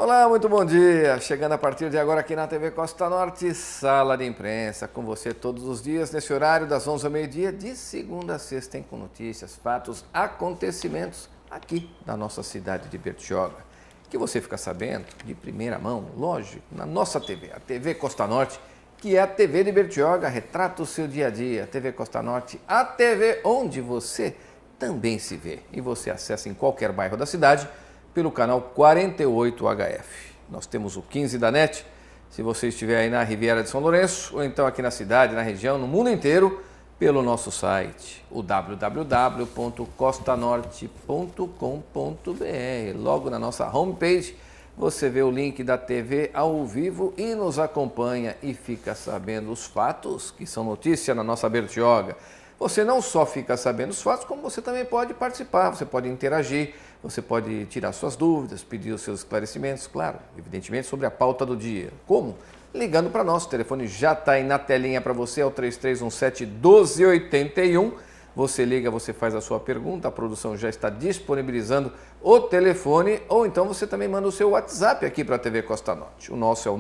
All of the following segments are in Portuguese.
Olá, muito bom dia. Chegando a partir de agora aqui na TV Costa Norte, Sala de Imprensa, com você todos os dias, nesse horário das 11 ao meio-dia, de segunda a sexta, com notícias, fatos, acontecimentos aqui na nossa cidade de Bertioga. Que você fica sabendo de primeira mão, lógico, na nossa TV, a TV Costa Norte, que é a TV de Bertioga, retrata o seu dia a dia. A TV Costa Norte, a TV onde você também se vê. E você acessa em qualquer bairro da cidade pelo canal 48 HF. Nós temos o 15 da NET, se você estiver aí na Riviera de São Lourenço, ou então aqui na cidade, na região, no mundo inteiro, pelo nosso site, o www.costanorte.com.br. Logo na nossa homepage, você vê o link da TV ao vivo e nos acompanha e fica sabendo os fatos que são notícia na nossa Bertioga. Você não só fica sabendo os fatos, como você também pode participar, você pode interagir, você pode tirar suas dúvidas, pedir os seus esclarecimentos, claro, evidentemente sobre a pauta do dia. Como? Ligando para nós, o telefone já está aí na telinha para você, é o 3317-1281. Você liga, você faz a sua pergunta, a produção já está disponibilizando o telefone, ou então você também manda o seu WhatsApp aqui para a TV Costa Norte. O nosso é o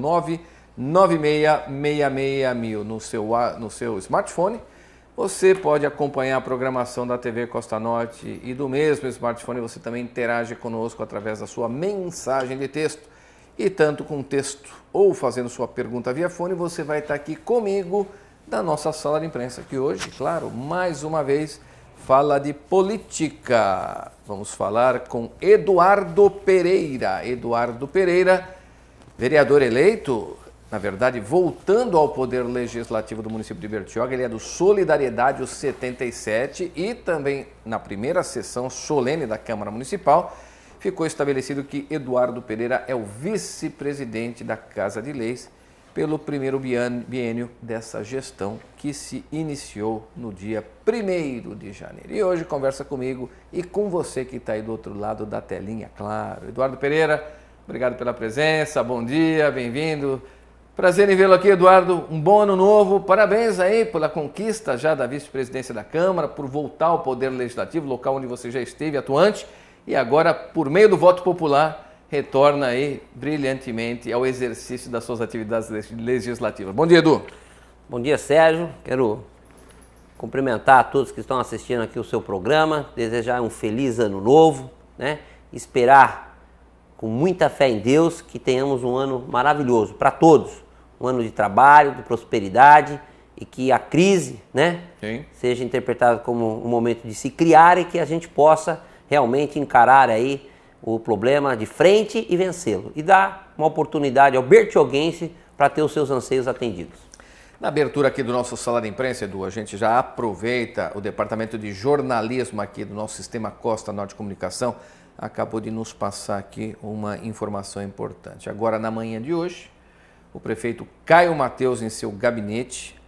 996661000 no seu smartphone. Você pode acompanhar a programação da TV Costa Norte e do mesmo smartphone você também interage conosco através da sua mensagem de texto. E tanto com texto ou fazendo sua pergunta via fone, você vai estar aqui comigo da nossa sala de imprensa, que hoje, claro, mais uma vez, fala de política. Vamos falar com Eduardo Pereira. Eduardo Pereira, vereador eleito, na verdade, voltando ao Poder Legislativo do município de Bertioga, ele é do Solidariedade, o 77, e também na primeira sessão solene da Câmara Municipal, ficou estabelecido que Eduardo Pereira é o vice-presidente da Casa de Leis pelo primeiro biênio dessa gestão que se iniciou no dia 1º de janeiro. E hoje conversa comigo e com você que está aí do outro lado da telinha, claro. Eduardo Pereira, obrigado pela presença, bom dia, bem-vindo. Prazer em vê-lo aqui, Eduardo. Um bom ano novo. Parabéns aí pela conquista já da vice-presidência da Câmara, por voltar ao Poder Legislativo, local onde você já esteve atuante, e agora, por meio do voto popular, retorna aí brilhantemente ao exercício das suas atividades legislativas. Bom dia, Edu. Bom dia, Sérgio. Quero cumprimentar a todos que estão assistindo aqui o seu programa, desejar um feliz ano novo, né? Esperar com muita fé em Deus que tenhamos um ano maravilhoso para todos. Um ano de trabalho, de prosperidade e que a crise, né, seja interpretada como um momento de se criar e que a gente possa realmente encarar aí o problema de frente e vencê-lo. E dar uma oportunidade ao bertioguense para ter os seus anseios atendidos. Na abertura aqui do nosso Sala de Imprensa, Edu, a gente já aproveita o departamento de jornalismo aqui do nosso Sistema Costa Norte Comunicação, acabou de nos passar aqui uma informação importante. Agora, na manhã de hoje, o prefeito Caio Mateus, em seu gabinete,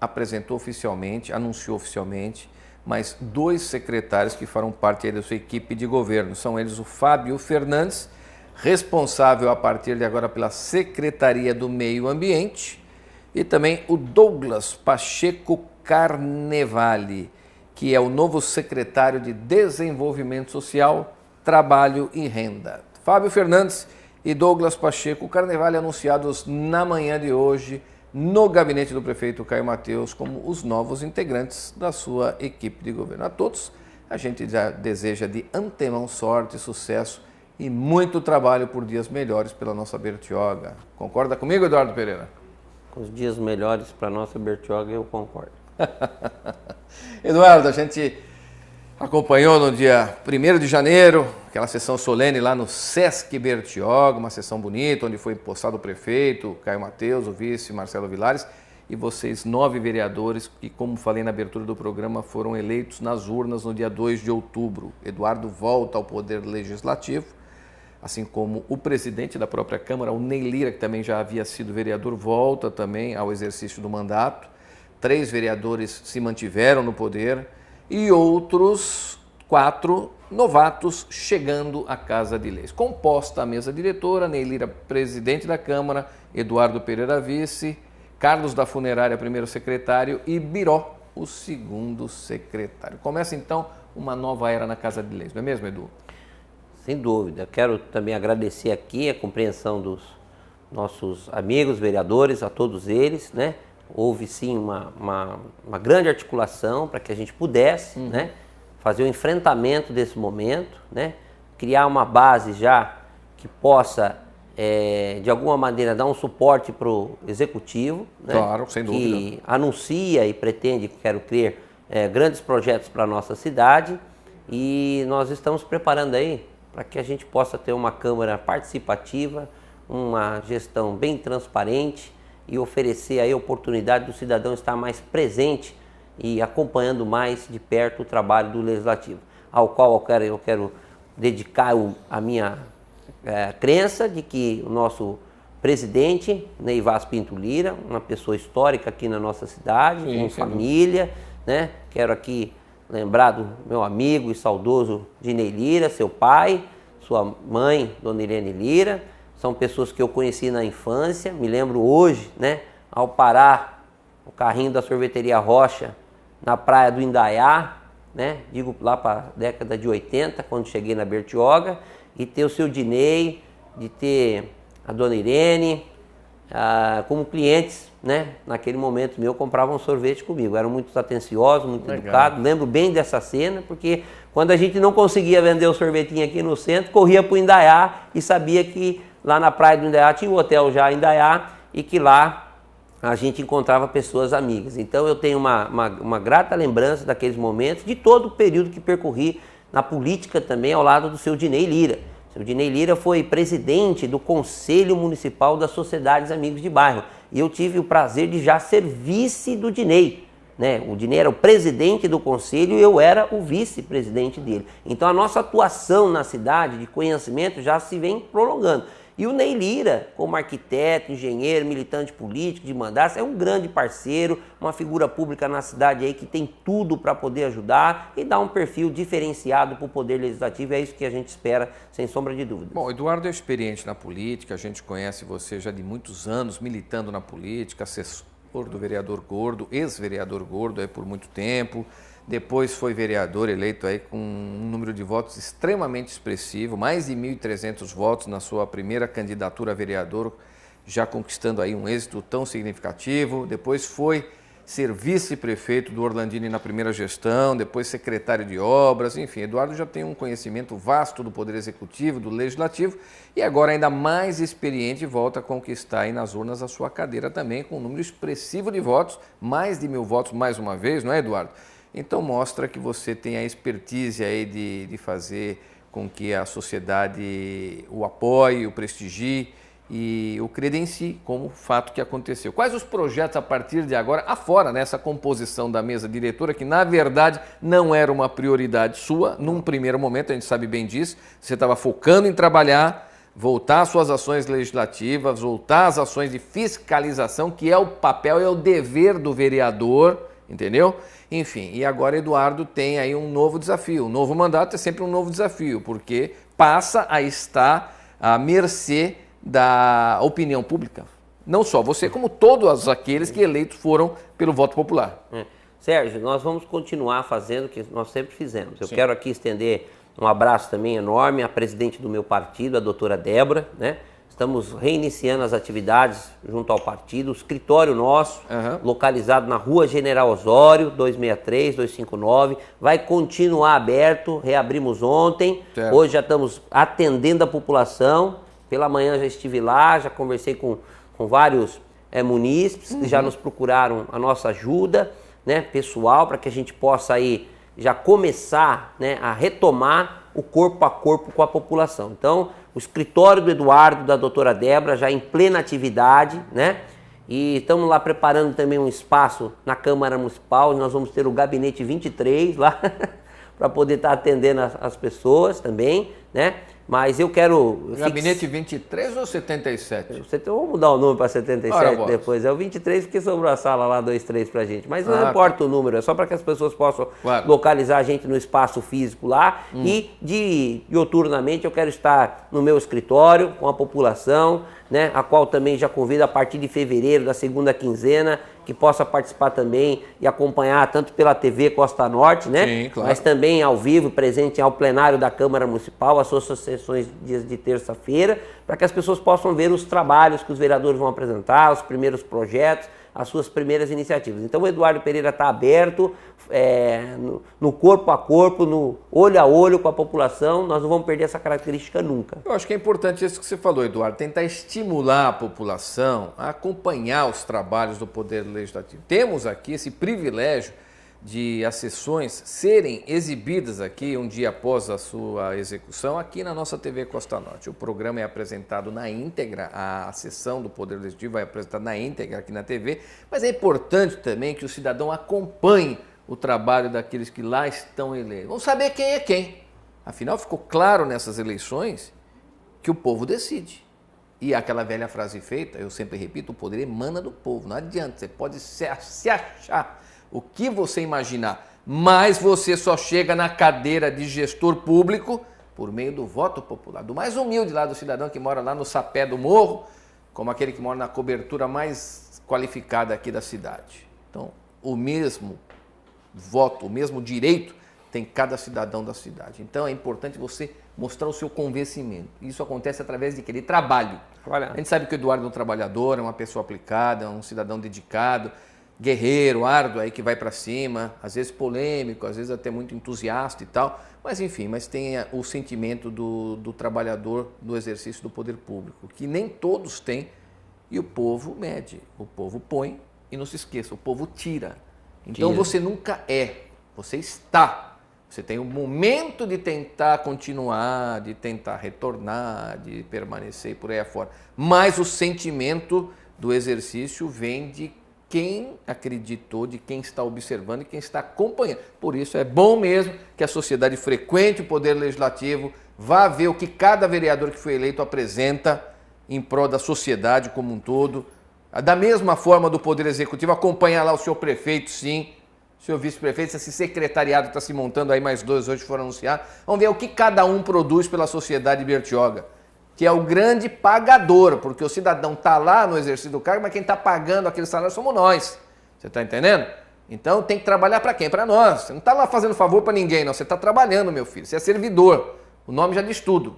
apresentou oficialmente, anunciou oficialmente, mais 2 secretários que farão parte aí da sua equipe de governo. São eles o Fábio Fernandes, responsável a partir de agora pela Secretaria do Meio Ambiente, e também o Douglas Pacheco Carnevale, que é o novo secretário de Desenvolvimento Social, Trabalho e Renda. Fábio Fernandes e Douglas Pacheco Carnevale anunciados na manhã de hoje no gabinete do prefeito Caio Mateus como os novos integrantes da sua equipe de governo. A todos, a gente já deseja de antemão sorte, sucesso e muito trabalho por dias melhores pela nossa Bertioga. Concorda comigo, Eduardo Pereira? Com os dias melhores para a nossa Bertioga, eu concordo. Eduardo, a gente acompanhou no dia 1º de janeiro, aquela sessão solene lá no Sesc Bertioga, uma sessão bonita, onde foi empossado o prefeito, Caio Mateus, o vice, Marcelo Vilares, e vocês, 9 vereadores, que, como falei na abertura do programa, foram eleitos nas urnas no dia 2 de outubro. Eduardo volta ao Poder Legislativo, assim como o presidente da própria Câmara, o Ney Lira, que também já havia sido vereador, volta também ao exercício do mandato. 3 vereadores se mantiveram no poder, e outros 4 novatos chegando à Casa de Leis. Composta a mesa diretora, Ney Lira, presidente da Câmara, Eduardo Pereira, vice, Carlos da Funerária, primeiro secretário, e Biró, o segundo secretário. Começa então uma nova era na Casa de Leis, não é mesmo, Edu? Sem dúvida. Quero também agradecer aqui a compreensão dos nossos amigos vereadores, a todos eles, né? Houve sim uma grande articulação para que a gente pudesse, né, fazer o enfrentamento desse momento, né, criar uma base já que possa, de alguma maneira, dar um suporte para o executivo, né, claro, sem dúvida, que anuncia e pretende, quero crer, grandes projetos para a nossa cidade, e nós estamos preparando aí para que a gente possa ter uma Câmara participativa, uma gestão bem transparente, e oferecer aí a oportunidade do cidadão estar mais presente e acompanhando mais de perto o trabalho do Legislativo, ao qual eu quero dedicar a minha crença de que o nosso presidente, Ney Vaz Pinto Lira, uma pessoa histórica aqui na nossa cidade, com família, né? Quero aqui lembrar do meu amigo e saudoso Dinei Lira, seu pai, sua mãe, Dona Irene Lira. São pessoas que eu conheci na infância, me lembro hoje, né, ao parar o carrinho da sorveteria Rocha na praia do Indaiá, né, digo lá para a década de 80, quando cheguei na Bertioga, e ter o seu Dinei, de ter a Dona Irene, como clientes, né, naquele momento meu, compravam sorvete comigo, eram muito atenciosos, muito educados, lembro bem dessa cena, porque quando a gente não conseguia vender o sorvetinho aqui no centro, corria para o Indaiá e sabia que lá na praia do Indaiá tinha um hotel já Indaiá e que lá a gente encontrava pessoas amigas. Então eu tenho uma grata lembrança daqueles momentos, de todo o período que percorri na política também ao lado do seu Dinei Lira. O seu Dinei Lira foi presidente do Conselho Municipal das Sociedades Amigos de Bairro e eu tive o prazer de já ser vice do Dinei. Né? O Dinei era o presidente do conselho e eu era o vice-presidente dele. Então a nossa atuação na cidade de conhecimento já se vem prolongando. E o Ney Lira, como arquiteto, engenheiro, militante político de mandato, é um grande parceiro, uma figura pública na cidade aí que tem tudo para poder ajudar e dar um perfil diferenciado para o Poder Legislativo. É isso que a gente espera, sem sombra de dúvida. Bom, Eduardo é experiente na política, a gente conhece você já de muitos anos militando na política, assessor do vereador Gordo, ex-vereador Gordo aí por muito tempo. Depois foi vereador eleito aí com um número de votos extremamente expressivo, mais de 1.300 votos na sua primeira candidatura a vereador, já conquistando aí um êxito tão significativo. Depois foi ser vice-prefeito do Orlandini na primeira gestão, depois secretário de obras, enfim, Eduardo já tem um conhecimento vasto do Poder Executivo, do Legislativo e agora ainda mais experiente volta a conquistar aí nas urnas a sua cadeira também com um número expressivo de votos, mais de 1.000 votos mais uma vez, não é, Eduardo? Então mostra que você tem a expertise aí de fazer com que a sociedade o apoie, o prestigie e o credencie como fato que aconteceu. Quais os projetos a partir de agora, afora nessa composição da mesa diretora, que na verdade não era uma prioridade sua, num primeiro momento, a gente sabe bem disso, você estava focando em trabalhar, voltar às suas ações legislativas, voltar às ações de fiscalização, que é o papel, é o dever do vereador, entendeu? Enfim, e agora Eduardo tem aí um novo desafio. Um novo mandato é sempre um novo desafio, porque passa a estar à mercê da opinião pública. Não só você, como todos aqueles que eleitos foram pelo voto popular. Sérgio, nós vamos continuar fazendo o que nós sempre fizemos. Eu quero aqui estender um abraço também enorme à presidente do meu partido, a doutora Débora, né? Estamos reiniciando as atividades junto ao partido, o escritório nosso, localizado na Rua General Osório, 263-259, vai continuar aberto, reabrimos ontem, hoje já estamos atendendo a população, pela manhã já estive lá, já conversei com vários munícipes que já nos procuraram a nossa ajuda, né, pessoal, para que a gente possa aí já começar, né, a retomar o corpo a corpo com a população. Então, o escritório do Eduardo, da doutora Débora, já em plena atividade, né? E estamos lá preparando também um espaço na Câmara Municipal, nós vamos ter o gabinete 23 lá, para poder estar atendendo as pessoas também, né? Mas eu quero... Gabinete 23 ou 77? Vamos mudar o número para 77 depois. É o 23 porque sobrou a sala lá 23 para a gente. Mas não importa o número, é só para que as pessoas possam localizar a gente no espaço físico lá. E dioturnamente eu quero estar no meu escritório com a população, né, a qual também já convido a partir de fevereiro, da segunda quinzena, que possa participar também e acompanhar tanto pela TV Costa Norte, né? Sim, claro. Mas também ao vivo, presente ao plenário da Câmara Municipal, as suas sessões dias de terça-feira, para que as pessoas possam ver os trabalhos que os vereadores vão apresentar, os primeiros projetos, as suas primeiras iniciativas. Então o Eduardo Pereira está aberto, no corpo a corpo, no olho a olho com a população. Nós não vamos perder essa característica nunca. Eu acho que é importante isso que você falou, Eduardo, tentar estimular a população a acompanhar os trabalhos do Poder Legislativo. Temos aqui esse privilégio de as sessões serem exibidas aqui um dia após a sua execução aqui na nossa TV Costa Norte. O programa é apresentado na íntegra, a sessão do Poder Legislativo é apresentada na íntegra aqui na TV, mas é importante também que o cidadão acompanhe o trabalho daqueles que lá estão eleitos. Vamos saber quem é quem. Afinal, ficou claro nessas eleições que o povo decide. E aquela velha frase feita, eu sempre repito, o poder emana do povo. Não adianta, você pode se achar o que você imaginar, mas você só chega na cadeira de gestor público por meio do voto popular. Do mais humilde lá do cidadão que mora lá no sapé do morro, como aquele que mora na cobertura mais qualificada aqui da cidade. Então, o mesmo voto, o mesmo direito tem cada cidadão da cidade. Então é importante você mostrar o seu convencimento. Isso acontece através de aquele trabalho. A gente sabe que o Eduardo é um trabalhador, é uma pessoa aplicada, é um cidadão dedicado, guerreiro, árduo, aí que vai para cima, às vezes polêmico, às vezes até muito entusiasta e tal, mas enfim, mas tem o sentimento do trabalhador no exercício do poder público, que nem todos têm, e o povo mede, o povo põe, e não se esqueça, o povo tira. Então você nunca você está. Você tem um momento de tentar continuar, de tentar retornar, de permanecer e por aí afora. Mas o sentimento do exercício vem de quem acreditou, de quem está observando e quem está acompanhando. Por isso é bom mesmo que a sociedade frequente o Poder Legislativo, vá ver o que cada vereador que foi eleito apresenta em prol da sociedade como um todo. Da mesma forma do Poder Executivo, acompanhar lá o seu prefeito, sim, o seu vice-prefeito, esse secretariado está se montando aí, mais 2 hoje foram anunciados. Vamos ver o que cada um produz pela sociedade Bertioga, que é o grande pagador, porque o cidadão está lá no exercício do cargo, mas quem está pagando aquele salário somos nós. Você está entendendo? Então tem que trabalhar para quem? Para nós. Você não está lá fazendo favor para ninguém, não. Você está trabalhando, meu filho. Você é servidor. O nome já diz tudo.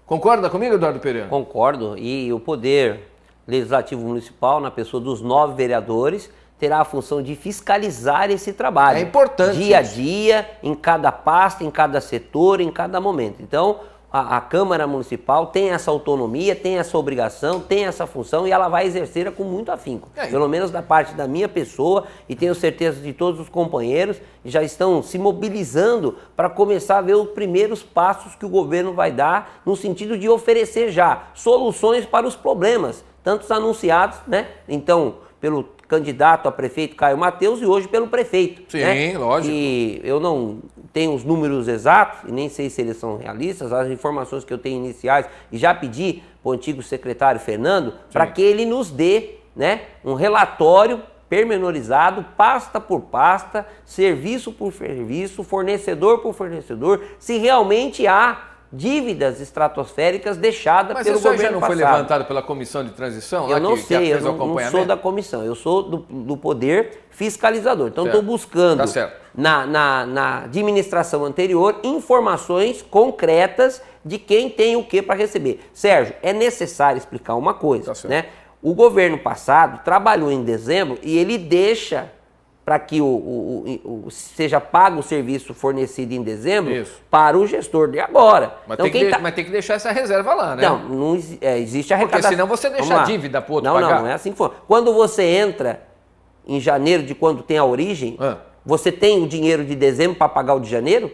Concorda comigo, Eduardo Pereira? Concordo. E o Poder Legislativo Municipal, na pessoa dos 9 vereadores, terá a função de fiscalizar esse trabalho. É importante. Dia a dia, em cada pasta, em cada setor, em cada momento. Então, a Câmara Municipal tem essa autonomia, tem essa obrigação, tem essa função e ela vai exercer com muito afinco. Pelo menos da parte da minha pessoa, e tenho certeza de todos os companheiros já estão se mobilizando para começar a ver os primeiros passos que o governo vai dar no sentido de oferecer já soluções para os problemas, tantos anunciados, né? Então, pelo candidato a prefeito Caio Mateus e hoje pelo prefeito. Sim, né? Lógico. E eu não tenho os números exatos e nem sei se eles são realistas, as informações que eu tenho iniciais, e já pedi para o antigo secretário Fernando para que ele nos dê, né, um relatório pormenorizado, pasta por pasta, serviço por serviço, fornecedor por fornecedor, se realmente há dívidas estratosféricas deixadas pelo governo passado. Mas isso já não foi levantado pela comissão de transição? Eu não sei, eu não sou da comissão, eu sou do poder fiscalizador. Então estou buscando na administração anterior informações concretas de quem tem o que para receber. Sérgio, é necessário explicar uma coisa, né? O governo passado trabalhou em dezembro e ele deixa para que seja pago o serviço fornecido em dezembro para o gestor de agora. Mas, então, mas tem que deixar essa reserva lá, né? Não existe arrecadação. Porque senão você deixa a dívida para o outro pagar. Não é assim que for. Quando você entra em janeiro de quando tem a origem, você tem o dinheiro de dezembro para pagar o de janeiro?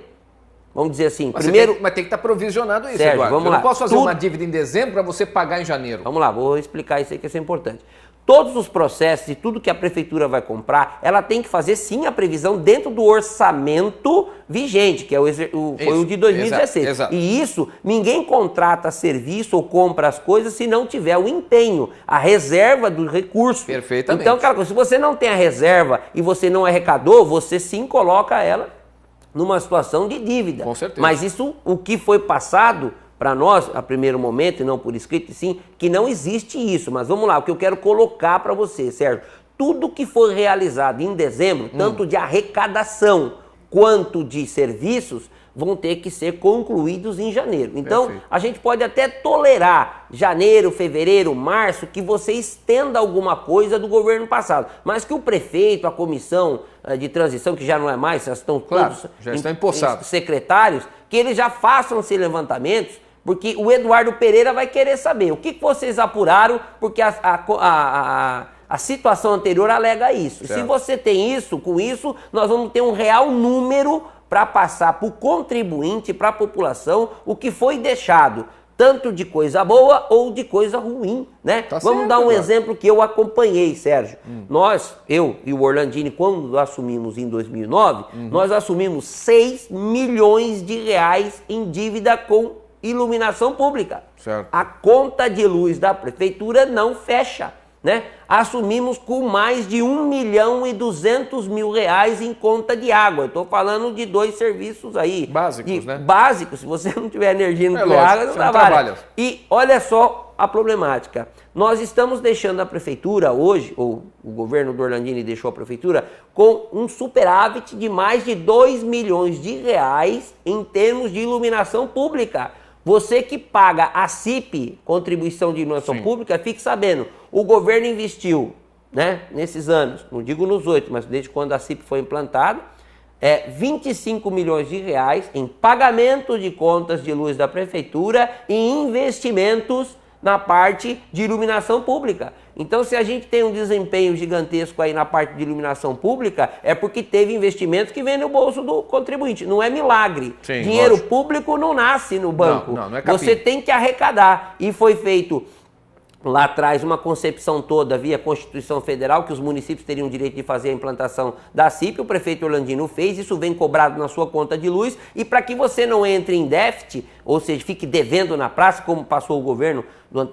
Vamos dizer assim, mas primeiro... Mas tem que estar provisionado isso, Sérgio, Eduardo. Vamos Eu lá. não posso fazer uma dívida em dezembro para você pagar em janeiro. Vamos lá, vou explicar isso aí que é importante. Todos os processos e tudo que a prefeitura vai comprar, ela tem que fazer sim a previsão dentro do orçamento vigente, que é foi o de 2016. Exato. E isso, ninguém contrata serviço ou compra as coisas se não tiver o empenho, a reserva do recurso. Perfeitamente. Então, aquela coisa, se você não tem a reserva e você não arrecadou, você sim coloca ela numa situação de dívida. Com certeza. Mas isso, o que foi passado para nós, a primeiro momento, e não por escrito, sim, que não existe isso. Mas vamos lá, o que eu quero colocar para você, Sérgio. Tudo que for realizado em dezembro, tanto de arrecadação quanto de serviços, vão ter que ser concluídos em janeiro. Então, a gente pode até tolerar janeiro, fevereiro, março, que você estenda alguma coisa do governo passado. Mas que o prefeito, a comissão de transição, que já não é mais, já estão todos já estão empossados, secretários, que eles já façam esses levantamentos, porque o Eduardo Pereira vai querer saber o que vocês apuraram, porque a situação anterior alega isso. Se você tem isso, com isso, nós vamos ter um real número para passar para o contribuinte, para a população, o que foi deixado, tanto de coisa boa ou de coisa ruim, né? Vamos dar um exemplo que eu acompanhei, Sérgio. Nós, eu e o Orlandini, quando assumimos em 2009, nós assumimos 6 milhões de reais em dívida com iluminação pública. Certo. A conta de luz da prefeitura não fecha, né? Assumimos com mais de 1.200.000 reais em conta de água. Estou falando de 2 serviços aí. Básicos, né? Básicos. Se você não tiver energia, não tiver água, não trabalha. E olha só a problemática. Nós estamos deixando a prefeitura hoje, ou o governo do Orlandini deixou a prefeitura, com um superávit de mais de 2 milhões de reais em termos de iluminação pública. Você que paga a CIP, contribuição de iluminação pública, fique sabendo, o governo investiu, né, nesses anos, não digo nos 8, mas desde quando a CIP foi implantada, 25 milhões de reais em pagamento de contas de luz da prefeitura e investimentos na parte de iluminação pública. Então, se a gente tem um desempenho gigantesco aí na parte de iluminação pública, é porque teve investimentos que vêm no bolso do contribuinte. Não é milagre. Sim, dinheiro público não nasce no banco. Não é capim. Você tem que arrecadar. E foi feito lá atrás uma concepção toda via Constituição Federal que os municípios teriam o direito de fazer a implantação da CIP, o prefeito Orlandino fez, isso vem cobrado na sua conta de luz, e para que você não entre em déficit, ou seja, fique devendo na praça, como passou o governo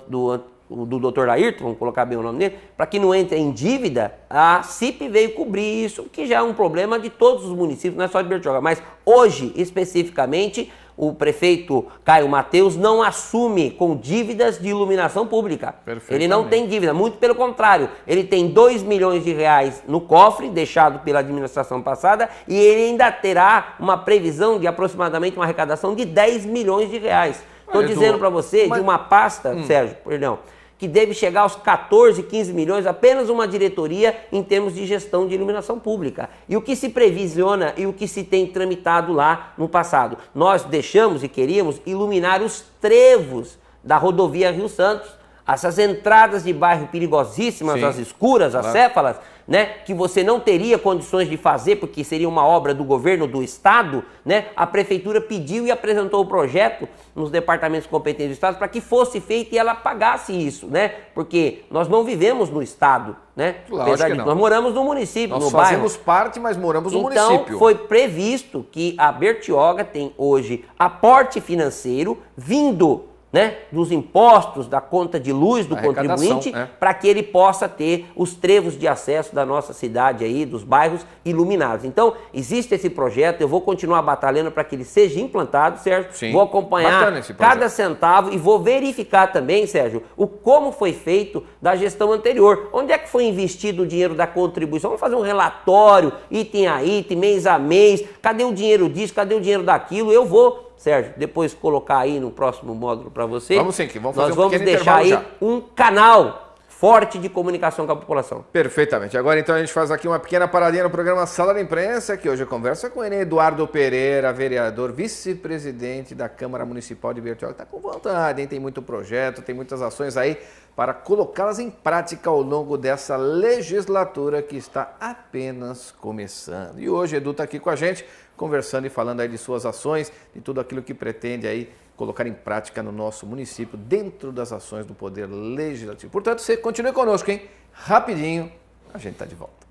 do Dr. Laírton, vamos colocar bem o nome dele, para que não entre em dívida, a CIP veio cobrir isso, que já é um problema de todos os municípios, não é só de Bertioga, mas hoje, especificamente, o prefeito Caio Mateus não assume com dívidas de iluminação pública. Ele não tem dívida, muito pelo contrário. Ele tem 2 milhões de reais no cofre, deixado pela administração passada, e ele ainda terá uma previsão de aproximadamente uma arrecadação de 10 milhões de reais. Estou dizendo para você de uma pasta, Sérgio, perdão, que deve chegar aos 14, 15 milhões, apenas uma diretoria em termos de gestão de iluminação pública. E o que se previsiona e o que se tem tramitado lá no passado? Nós deixamos e queríamos iluminar os trevos da rodovia Rio Santos, essas entradas de bairro perigosíssimas, as escuras, as céfalas, né, que você não teria condições de fazer, porque seria uma obra do governo do estado, né? A prefeitura pediu e apresentou o projeto nos departamentos competentes do estado para que fosse feito e ela pagasse isso, né? Porque nós não vivemos no estado, né? Apesar de nós moramos no município, no bairro. Nós fazemos parte, mas moramos no município. Então, foi previsto que a Bertioga tem hoje aporte financeiro vindo, né, dos impostos, da conta de luz do contribuinte, para que ele possa ter os trevos de acesso da nossa cidade aí, dos bairros iluminados. Então, existe esse projeto, eu vou continuar batalhando para que ele seja implantado, Sérgio. Vou acompanhar cada centavo e vou verificar também, Sérgio, como foi feito da gestão anterior. Onde é que foi investido o dinheiro da contribuição? Vamos fazer um relatório, item a item, mês a mês, cadê o dinheiro disso, cadê o dinheiro daquilo? Eu vou, Sérgio, depois colocar aí no próximo módulo para você. Vamos sim, que vamos fazer Nós vamos deixar aí um canal forte de comunicação com a população. Perfeitamente. Agora então a gente faz aqui uma pequena paradinha no programa Sala da Imprensa, que hoje conversa com ele, Eduardo Pereira, vereador, vice-presidente da Câmara Municipal de Bertioga. Está com vontade, hein? Tem muito projeto, tem muitas ações aí para colocá-las em prática ao longo dessa legislatura que está apenas começando. E hoje Edu está aqui com a gente, conversando e falando aí de suas ações, de tudo aquilo que pretende aí colocar em prática no nosso município, dentro das ações do Poder Legislativo. Portanto, você continue conosco, hein? Rapidinho, a gente está de volta.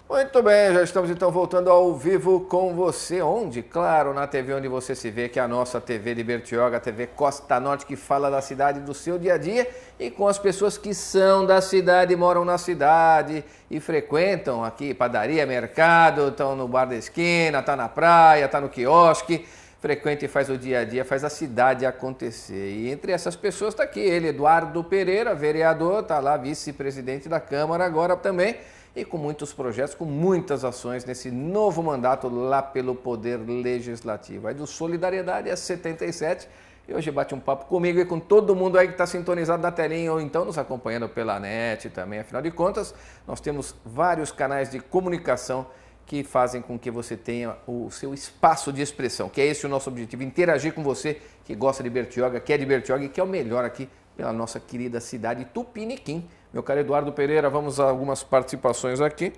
Muito Muito bem, já estamos então voltando ao vivo com você. Onde? Claro, na TV onde você se vê, que é a nossa TV de Bertioga, a TV Costa Norte, que fala da cidade, do seu dia a dia e com as pessoas que são da cidade, moram na cidade e frequentam aqui padaria, mercado, estão no bar da esquina, tá na praia, tá no quiosque, frequenta e faz o dia a dia, faz a cidade acontecer. E entre essas pessoas está aqui ele, Eduardo Pereira, vereador, está lá, vice-presidente da Câmara agora também, e com muitos projetos, com muitas ações nesse novo mandato lá pelo Poder Legislativo. Aí do Solidariedade é 77, e hoje bate um papo comigo e com todo mundo aí que está sintonizado na telinha ou então nos acompanhando pela net também. Afinal de contas, nós temos vários canais de comunicação que fazem com que você tenha o seu espaço de expressão, que é esse o nosso objetivo, interagir com você que gosta de Bertioga, que é de Bertioga e que é o melhor aqui pela nossa querida cidade Tupiniquim. Meu caro Eduardo Pereira, vamos a algumas participações aqui.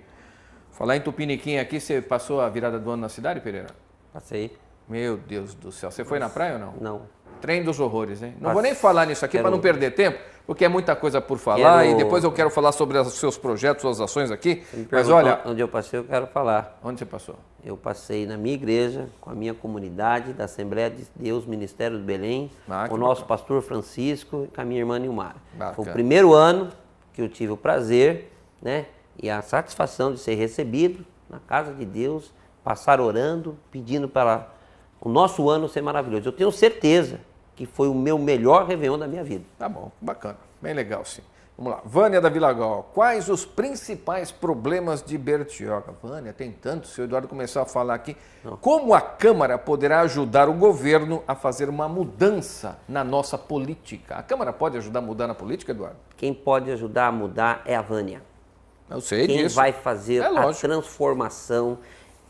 Falar em Tupiniquim aqui, você passou a virada do ano na cidade, Pereira? Passei. Meu Deus do céu, você foi na praia ou não? Não. Trem dos horrores, hein? Não vou nem falar nisso aqui para não perder tempo, porque é muita coisa por falar e depois eu quero falar sobre os seus projetos, suas ações aqui. Mas olha... Onde eu passei, eu quero falar. Onde você passou? Eu passei na minha igreja, com a minha comunidade, da Assembleia de Deus, Ministério do Belém, com o nosso pastor Francisco e com a minha irmã Nilmar. Foi o primeiro ano que eu tive o prazer, né, e a satisfação de ser recebido na casa de Deus, passar orando, pedindo para o nosso ano ser maravilhoso. Eu tenho certeza que foi o meu melhor Réveillon da minha vida. Tá bom, bacana, bem legal sim. Vamos lá, Vânia da Vilagal, quais os principais problemas de Bertioga? Vânia, tem tanto, se o Eduardo começar a falar aqui. Não. Como a Câmara poderá ajudar o governo a fazer uma mudança na nossa política? A Câmara pode ajudar a mudar na política, Eduardo? Quem pode ajudar a mudar é a Vânia. Eu sei disso. Quem vai fazer a transformação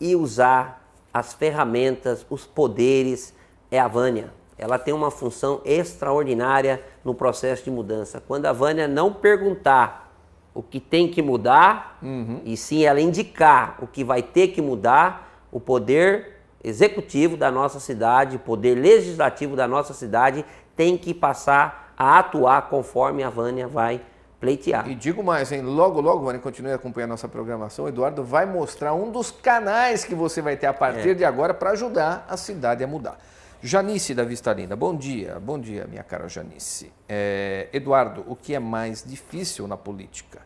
e usar as ferramentas, os poderes, é a Vânia. Ela tem uma função extraordinária no processo de mudança. Quando a Vânia não perguntar o que tem que mudar, e sim ela indicar o que vai ter que mudar, o poder executivo da nossa cidade, o poder legislativo da nossa cidade tem que passar a atuar conforme a Vânia vai pleitear. E digo mais, hein? Logo, Vânia, continue acompanhando a nossa programação. O Eduardo vai mostrar um dos canais que você vai ter a partir de agora para ajudar a cidade a mudar. Janice da Vista Linda, bom dia, minha cara Janice. Eduardo, o que é mais difícil na política?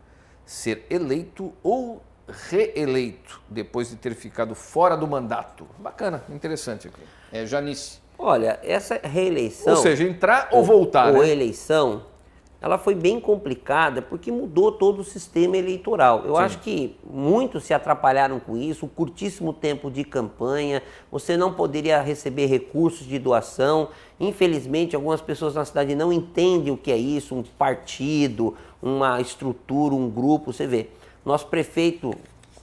Ser eleito ou reeleito depois de ter ficado fora do mandato? Bacana, interessante aqui. Janice. Olha, essa reeleição... Ou seja, entrar ou voltar, ou né? eleição, ela foi bem complicada porque mudou todo o sistema eleitoral. Eu acho que muitos se atrapalharam com isso, o curtíssimo tempo de campanha, você não poderia receber recursos de doação. Infelizmente, algumas pessoas na cidade não entendem o que é isso, um partido, uma estrutura, um grupo. Você vê, nosso prefeito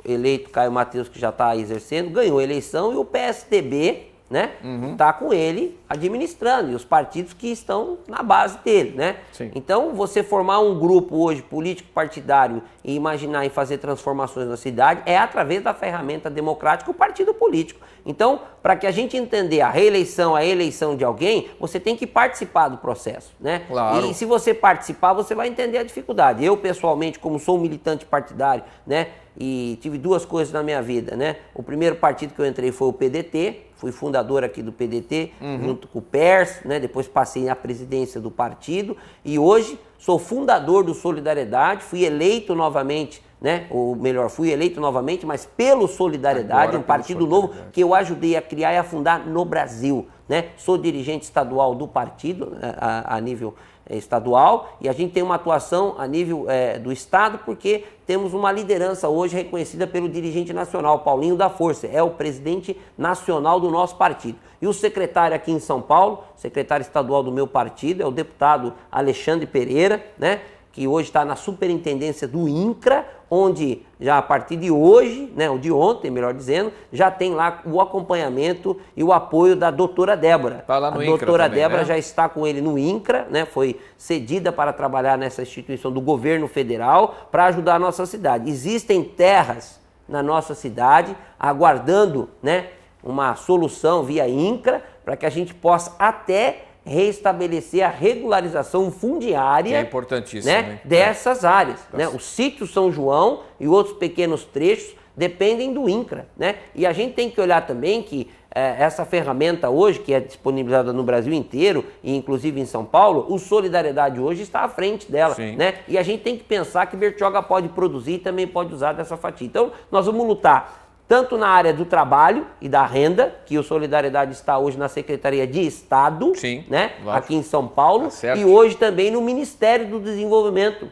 eleito, Caio Mateus, que já está exercendo, ganhou a eleição e o PSDB... né? Tá com ele administrando, e os partidos que estão na base dele, né? Sim. Então, você formar um grupo hoje político partidário e imaginar em fazer transformações na cidade é através da ferramenta democrática, o partido político. Então, para que a gente entender a reeleição, a eleição de alguém, você tem que participar do processo, né? Claro. E se você participar, você vai entender a dificuldade. Eu, pessoalmente, como sou um militante partidário, né? E tive duas coisas na minha vida, né? O primeiro partido que eu entrei foi o PDT, fui fundador aqui do PDT, junto com o PERS, né? Depois passei na presidência do partido e hoje sou fundador do Solidariedade, fui eleito novamente, né? Ou melhor, fui eleito novamente, mas pelo Solidariedade, agora, um partido novo que eu ajudei a criar e a fundar no Brasil, né? Sou dirigente estadual do partido, a nível estadual, e a gente tem uma atuação a nível do estado porque temos uma liderança hoje reconhecida pelo dirigente nacional, Paulinho da Força, é o presidente nacional do nosso partido. E o secretário aqui em São Paulo, secretário estadual do meu partido, é o deputado Alexandre Pereira, né? Que hoje está na superintendência do INCRA, onde já a partir de hoje, né, ou de ontem, melhor dizendo, já tem lá o acompanhamento e o apoio da doutora Débora. Tá lá no a INCRA doutora também, Débora, né? já está com ele no INCRA, né, foi cedida para trabalhar nessa instituição do governo federal para ajudar a nossa cidade. Existem terras na nossa cidade aguardando, né, uma solução via INCRA para que a gente possa até reestabelecer a regularização fundiária, que é importantíssimo, né, dessas áreas. Né? O sítio São João e outros pequenos trechos dependem do INCRA, né? E a gente tem que olhar também que essa ferramenta hoje, que é disponibilizada no Brasil inteiro, e inclusive em São Paulo, o Solidariedade hoje está à frente dela, né? E a gente tem que pensar que Bertioga pode produzir e também pode usar dessa fatia. Então, nós vamos lutar tanto na área do trabalho e da renda, que o Solidariedade está hoje na Secretaria de Estado, né? Aqui em São Paulo, e hoje também no Ministério do Desenvolvimento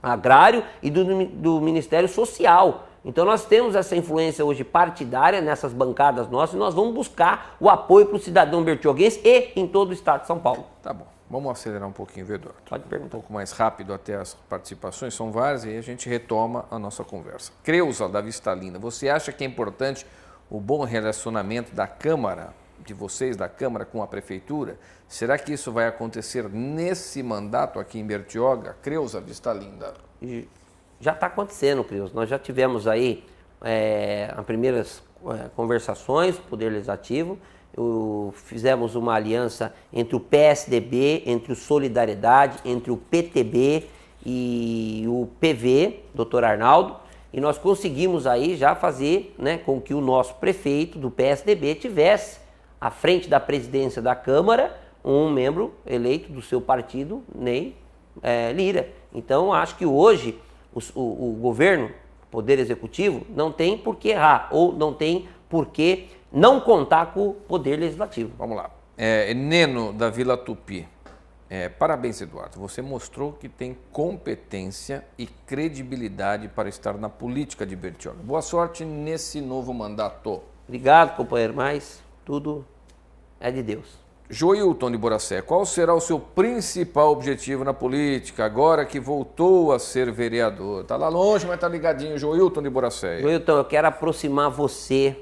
Agrário e do Ministério Social. Então nós temos essa influência hoje partidária nessas bancadas nossas e nós vamos buscar o apoio para o cidadão bertioguense e em todo o estado de São Paulo. Tá bom, vamos acelerar um pouquinho, Eduardo. Pode perguntar. Um pouco mais rápido até as participações, são várias, e aí a gente retoma a nossa conversa. Creuza, da Vista Linda, você acha que é importante o bom relacionamento da Câmara, de vocês, da Câmara, com a Prefeitura? Será que isso vai acontecer nesse mandato aqui em Bertioga? Creuza, Vista Linda. Já está acontecendo, Crios. Nós já tivemos aí as primeiras conversações, Poder Legislativo, fizemos uma aliança entre o PSDB, entre o Solidariedade, entre o PTB e o PV, Dr. Arnaldo, e nós conseguimos aí já fazer, né, com que o nosso prefeito do PSDB tivesse à frente da presidência da Câmara um membro eleito do seu partido, Ney Lira. Então, acho que hoje o governo, o Poder Executivo, não tem por que errar ou não tem por que não contar com o Poder Legislativo. Vamos lá. Neno, da Vila Tupi. Parabéns, Eduardo. Você mostrou que tem competência e credibilidade para estar na política de Bertioga. Boa sorte nesse novo mandato. Obrigado, companheiro, mas tudo é de Deus. Joilton de Boracé, qual será o seu principal objetivo na política, agora que voltou a ser vereador? Está lá longe, mas está ligadinho, Joilton de Boracé. Joilton, eu quero aproximar você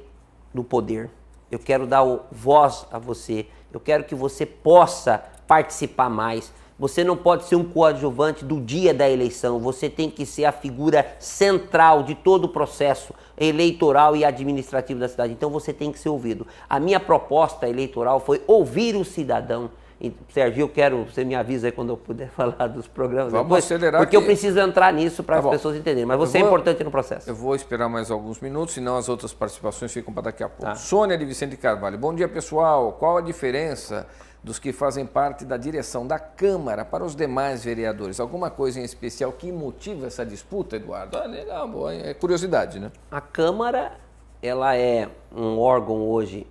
do poder. Eu quero dar voz a você. Eu quero que você possa participar mais. Você não pode ser um coadjuvante do dia da eleição. Você tem que ser a figura central de todo o processo eleitoral e administrativo da cidade. Então você tem que ser ouvido. A minha proposta eleitoral foi ouvir o cidadão. E, Sérgio, você me avisa aí quando eu puder falar dos programas. Vamos depois, acelerar porque aqui. Eu preciso entrar nisso para as pessoas entenderem. Mas você é importante no processo. Eu vou esperar mais alguns minutos, senão as outras participações ficam para daqui a pouco. Sônia de Vicente Carvalho. Bom dia, pessoal. Qual a diferença dos que fazem parte da direção da Câmara para os demais vereadores? Alguma coisa em especial que motiva essa disputa, Eduardo? Legal, boa, é curiosidade, né? A Câmara, ela é um órgão hoje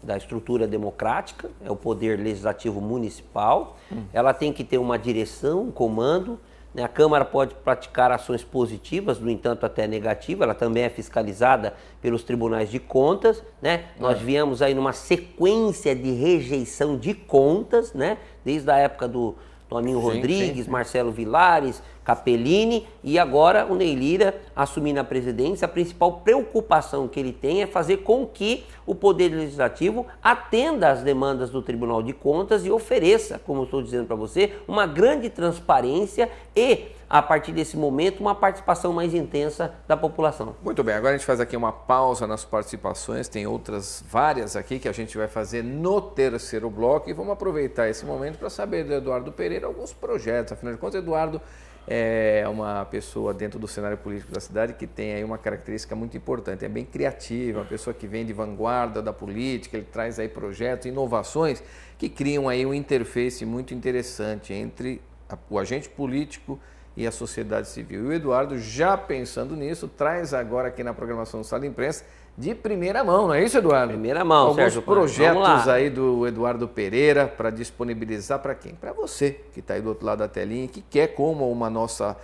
da estrutura democrática, é o poder legislativo municipal. Ela tem que ter uma direção, um comando. A Câmara pode praticar ações positivas, no entanto até negativas, ela também é fiscalizada pelos tribunais de contas, né? Nós viemos aí numa sequência de rejeição de contas, né? Desde a época do Toninho Rodrigues, Marcelo Vilares, Capellini, e agora o Ney Lira assumindo a presidência. A principal preocupação que ele tem é fazer com que o Poder Legislativo atenda às demandas do Tribunal de Contas e ofereça, como eu estou dizendo para você, uma grande transparência e, a partir desse momento, uma participação mais intensa da população. Muito bem, agora a gente faz aqui uma pausa nas participações, tem outras várias aqui que a gente vai fazer no terceiro bloco e vamos aproveitar esse momento para saber do Eduardo Pereira alguns projetos. Afinal de contas, Eduardo é uma pessoa dentro do cenário político da cidade que tem aí uma característica muito importante, é bem criativa, uma pessoa que vem de vanguarda da política, ele traz aí projetos, inovações que criam aí um interface muito interessante entre o agente político e a sociedade civil. E o Eduardo, já pensando nisso, traz agora aqui na programação do Sala Imprensa de primeira mão, não é isso, Eduardo? Primeira mão, alguns Sérgio. Projetos aí do Eduardo Pereira para disponibilizar para quem? Para você que está aí do outro lado da telinha, que quer, como a nossa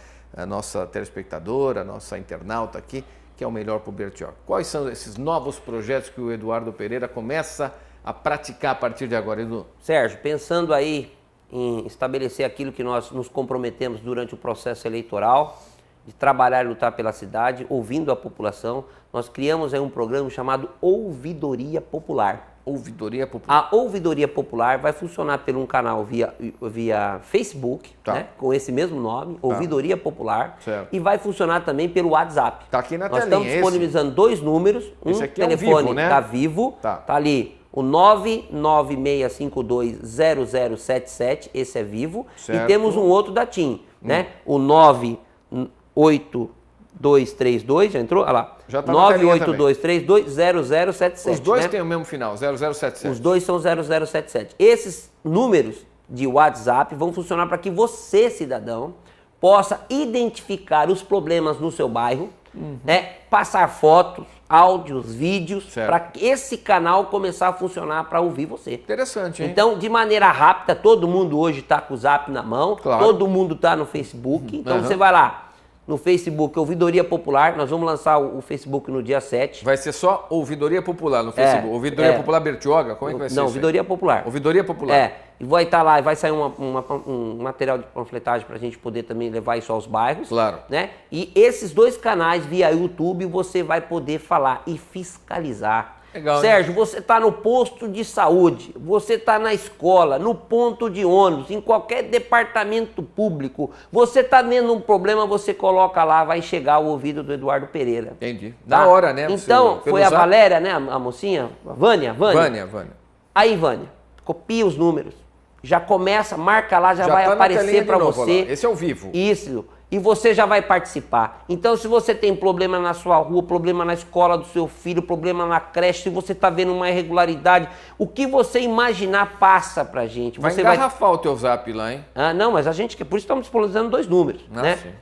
telespectadora, a nossa internauta aqui, que é o melhor para o Bertioga. Quais são esses novos projetos que o Eduardo Pereira começa a praticar a partir de agora, Edu? Sérgio, pensando aí em estabelecer aquilo que nós nos comprometemos durante o processo eleitoral, de trabalhar e lutar pela cidade, ouvindo a população, nós criamos aí um programa chamado Ouvidoria Popular. Ouvidoria Popular. A Ouvidoria Popular vai funcionar por um canal via Facebook, né, com esse mesmo nome, Ouvidoria Popular, e vai funcionar também pelo WhatsApp. Está aqui na telinha. Nós estamos disponibilizando dois números, um telefone está vivo, tá ali, o 996520077, esse é vivo, e temos um outro da TIM, né, o 982 98232, já entrou? Olha lá. Já tá na telinha também. 982320077. Os dois né? têm o mesmo final, 0077. Os dois são 0077. Esses números de WhatsApp vão funcionar para que você, cidadão, possa identificar os problemas no seu bairro, né? Passar fotos, áudios, vídeos, para que esse canal começar a funcionar para ouvir você. Interessante, hein? Então, de maneira rápida, todo mundo hoje está com o Zap na mão, todo mundo está no Facebook, então você vai lá. No Facebook, Ouvidoria Popular, nós vamos lançar o Facebook no dia 7. Vai ser só Ouvidoria Popular no Facebook. Ouvidoria Popular Bertioga? Como é que vai ser? Não, isso Ouvidoria Popular. Ouvidoria Popular. E vai estar lá, e vai sair um material de panfletagem para a gente poder também levar isso aos bairros. Claro. Né? E esses dois canais via YouTube você vai poder falar e fiscalizar. Legal, Sérgio, você está no posto de saúde, você está na escola, no ponto de ônibus, em qualquer departamento público, você está tendo um problema, você coloca lá, vai chegar ao ouvido do Eduardo Pereira. Entendi. Tá? Da hora, né? Então, foi a Valéria, né, a mocinha? Vânia. Vânia. Aí, Vânia, copia os números, já começa, marca lá, já vai aparecer para você. Esse é ao vivo. Isso. E você já vai participar. Então, se você tem problema na sua rua, problema na escola do seu filho, problema na creche, se você está vendo uma irregularidade, o que você imaginar passa pra gente. Vai engarrafar o teu Zap lá, hein? Não, mas a gente, por isso estamos disponibilizando 2 números, né? Sim.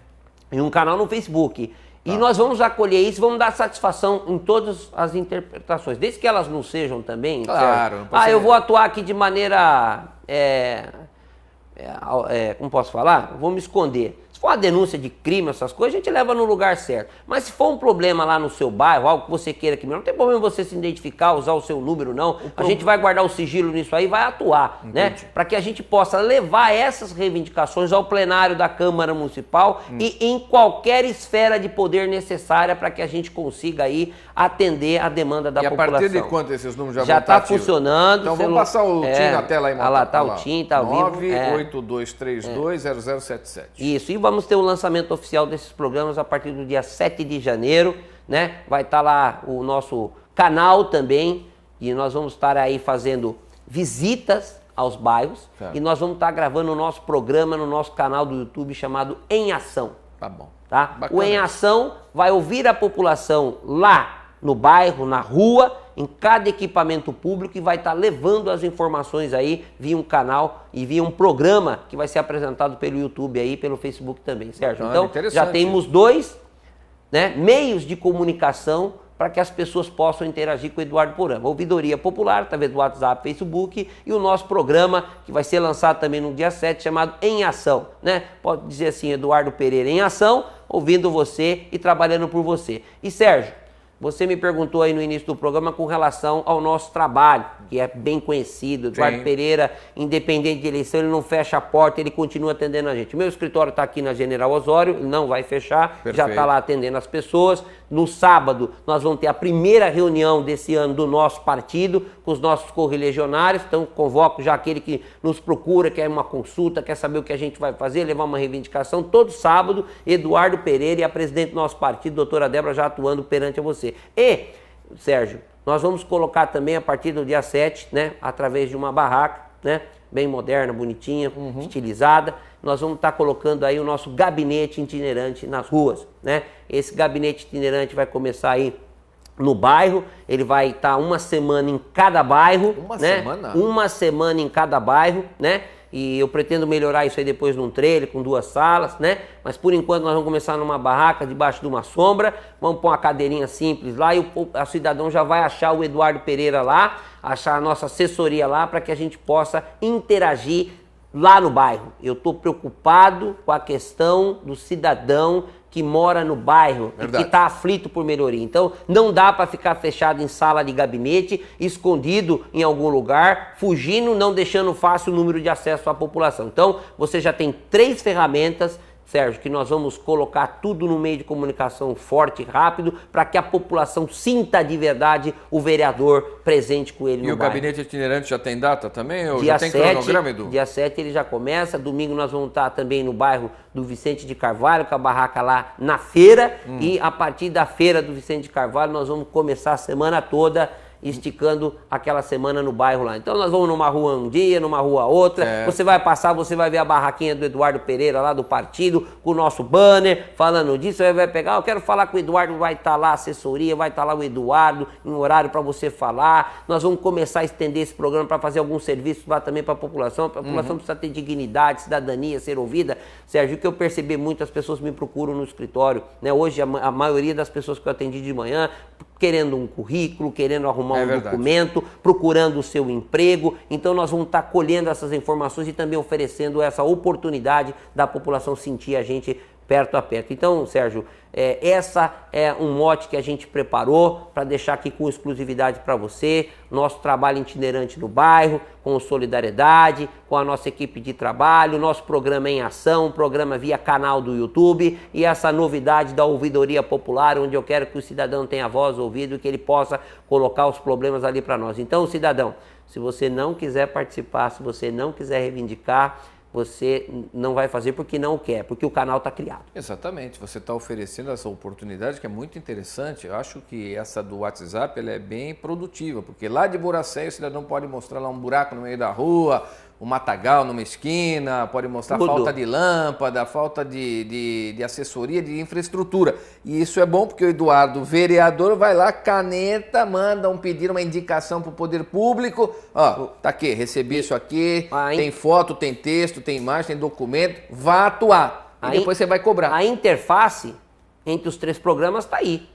E um canal no Facebook. E nós vamos acolher isso, vamos dar satisfação em todas as interpretações, desde que elas não sejam também... Claro. Eu vou atuar aqui de maneira... como posso falar? Vou me esconder. Se for uma denúncia de crime, essas coisas, a gente leva no lugar certo. Mas se for um problema lá no seu bairro, algo que você queira que não tem problema você se identificar, usar o seu número, não. A gente vai guardar o sigilo nisso aí e vai atuar, né? Para que a gente possa levar essas reivindicações ao plenário da Câmara Municipal e em qualquer esfera de poder necessária para que a gente consiga aí atender a demanda da população. E a partir de quanto esses números já está funcionando? Então vamos passar o TIM na tela aí. Lá está o TIM, está ao vivo. 982320077. Isso, e vamos ter o lançamento oficial desses programas a partir do dia 7 de janeiro, né? Vai estar lá o nosso canal também, e nós vamos estar aí fazendo visitas aos bairros, e nós vamos estar gravando o nosso programa no nosso canal do YouTube chamado Em Ação. Tá bom. Tá? O Em Ação vai ouvir a população lá no bairro, na rua, em cada equipamento público e vai estar levando as informações aí via um canal e via um programa que vai ser apresentado pelo YouTube aí, pelo Facebook também, Sérgio? Então, já temos 2, né, meios de comunicação para que as pessoas possam interagir com o Eduardo Porã. Ouvidoria Popular, através do WhatsApp, Facebook e o nosso programa, que vai ser lançado também no dia 7, chamado Em Ação, né? Pode dizer assim, Eduardo Pereira em Ação, ouvindo você e trabalhando por você. E Sérgio, você me perguntou aí no início do programa com relação ao nosso trabalho, que é bem conhecido. Eduardo Pereira, independente de eleição, ele não fecha a porta, ele continua atendendo a gente. Meu escritório está aqui na General Osório, ele não vai fechar, já está lá atendendo as pessoas. No sábado, nós vamos ter a primeira reunião desse ano do nosso partido, com os nossos correligionários. Então, convoco já aquele que nos procura, quer uma consulta, quer saber o que a gente vai fazer, levar uma reivindicação. Todo sábado, Eduardo Pereira e a presidente do nosso partido, doutora Débora, já atuando perante a você. E, Sérgio, nós vamos colocar também a partir do dia 7, né, através de uma barraca, né, bem moderna, bonitinha, estilizada, nós vamos estar colocando aí o nosso gabinete itinerante nas ruas, né? Esse gabinete itinerante vai começar aí no bairro, ele vai estar uma semana em cada bairro, uma semana em cada bairro, né? E eu pretendo melhorar isso aí depois num trailer, com 2 salas, né? Mas por enquanto nós vamos começar numa barraca, debaixo de uma sombra, vamos pôr uma cadeirinha simples lá e o cidadão já vai achar o Eduardo Pereira lá, achar a nossa assessoria lá, para que a gente possa interagir lá no bairro. Eu estou preocupado com a questão do cidadão que mora no bairro e que está aflito por melhoria. Então, não dá para ficar fechado em sala de gabinete, escondido em algum lugar, fugindo, não deixando fácil o número de acesso à população. Então, você já tem 3 ferramentas, Sérgio, que nós vamos colocar tudo no meio de comunicação forte e rápido para que a população sinta de verdade o vereador presente com ele no bairro. E o gabinete itinerante já tem data também? Ou dia já tem 7, cronograma, Edu? Dia 7 ele já começa, domingo nós vamos estar também no bairro do Vicente de Carvalho, com a barraca lá na feira, e a partir da feira do Vicente de Carvalho nós vamos começar a semana toda esticando aquela semana no bairro lá. Então nós vamos numa rua um dia, numa rua outra, você vai passar, você vai ver a barraquinha do Eduardo Pereira lá do partido, com o nosso banner, falando disso, você vai pegar, eu quero falar com o Eduardo, vai estar lá a assessoria, vai estar lá o Eduardo, em um horário para você falar, nós vamos começar a estender esse programa para fazer alguns serviços lá também para a população precisa ter dignidade, cidadania, ser ouvida. Sérgio, que eu percebi muito, as pessoas me procuram no escritório, né? Hoje a maioria das pessoas que eu atendi de manhã, querendo um currículo, querendo arrumar um documento, procurando o seu emprego. Então nós vamos estar colhendo essas informações e também oferecendo essa oportunidade da população sentir a gente perto a perto. Então, Sérgio, essa é um mote que a gente preparou para deixar aqui com exclusividade para você. Nosso trabalho itinerante no bairro, com solidariedade, com a nossa equipe de trabalho, nosso programa em ação, programa via canal do YouTube e essa novidade da ouvidoria popular, onde eu quero que o cidadão tenha voz ouvido e que ele possa colocar os problemas ali para nós. Então, cidadão, se você não quiser participar, se você não quiser reivindicar, você não vai fazer porque não quer, porque o canal está criado. Exatamente, você está oferecendo essa oportunidade que é muito interessante. Eu acho que essa do WhatsApp ela é bem produtiva, porque lá de Boracéia o cidadão pode mostrar lá um buraco no meio da rua, um matagal numa esquina, pode mostrar falta de lâmpada, falta de assessoria, de infraestrutura. E isso é bom porque o Eduardo, vereador, vai lá, caneta, manda um pedido, uma indicação para o poder público. Ó, tá aqui, recebi isso aqui, tem foto, tem texto, tem imagem, tem documento, vá atuar. E depois você vai cobrar. A interface entre os três programas está aí.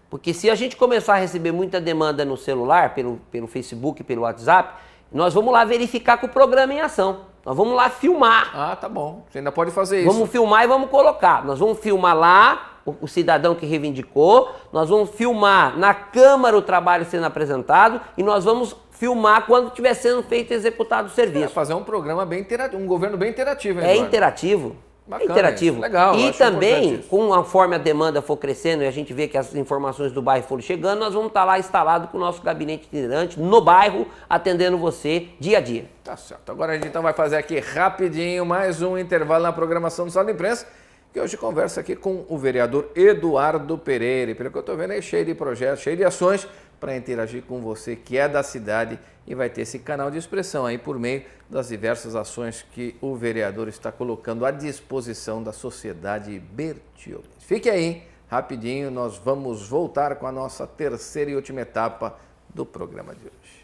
Porque se a gente começar a receber muita demanda no celular, pelo Facebook, pelo WhatsApp, nós vamos lá verificar com o programa em ação. Nós vamos lá filmar. Ah, tá bom. Você ainda pode fazer isso. Vamos filmar e vamos colocar. Nós vamos filmar lá o cidadão que reivindicou, nós vamos filmar na Câmara o trabalho sendo apresentado e nós vamos filmar quando estiver sendo feito e executado o serviço. Fazer um programa bem interativo, um governo bem interativo. É interativo. Bacana, é interativo. Isso. Legal, e também, conforme a demanda for crescendo e a gente vê que as informações do bairro forem chegando, nós vamos estar lá instalado com o nosso gabinete itinerante no bairro, atendendo você dia a dia. Tá certo. Agora a gente então vai fazer aqui rapidinho mais um intervalo na programação do Sala de Imprensa, que hoje conversa aqui com o vereador Eduardo Pereira. E pelo que eu estou vendo aí, cheio de projetos, cheio de ações para interagir com você que é da cidade e vai ter esse canal de expressão aí por meio das diversas ações que o vereador está colocando à disposição da sociedade bertioguense. Fique aí, rapidinho, nós vamos voltar com a nossa terceira e última etapa do programa de hoje.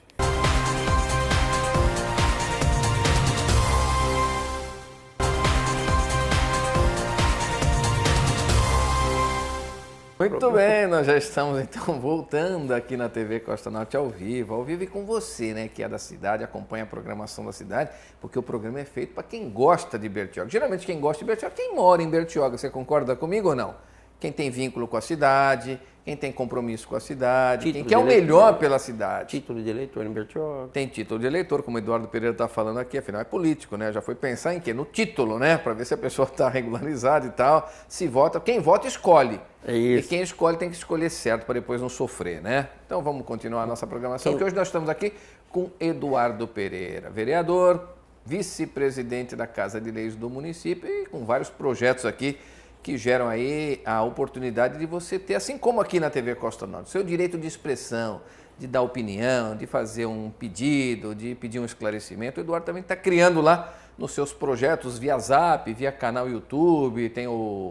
Muito bem, nós já estamos então voltando aqui na TV Costa Norte ao vivo e com você, né, que é da cidade, acompanha a programação da cidade, porque o programa é feito para quem gosta de Bertioga. Geralmente quem gosta de Bertioga é quem mora em Bertioga, você concorda comigo ou não? Quem tem vínculo com a cidade, quem tem compromisso com a cidade, quem quer o melhor pela cidade. Título de eleitor em Bertioga. Tem título de eleitor, como o Eduardo Pereira está falando aqui, afinal é político, né? Já foi pensar em quê? No título, né? Para ver se a pessoa está regularizada e tal. Se vota, quem vota escolhe. É isso. E quem escolhe tem que escolher certo para depois não sofrer, né? Então vamos continuar a nossa programação, que hoje nós estamos aqui com Eduardo Pereira, vereador, vice-presidente da Casa de Leis do município e com vários projetos aqui que geram aí a oportunidade de você ter, assim como aqui na TV Costa Norte, seu direito de expressão, de dar opinião, de fazer um pedido, de pedir um esclarecimento. O Eduardo também está criando lá nos seus projetos via Zap, via canal YouTube, tem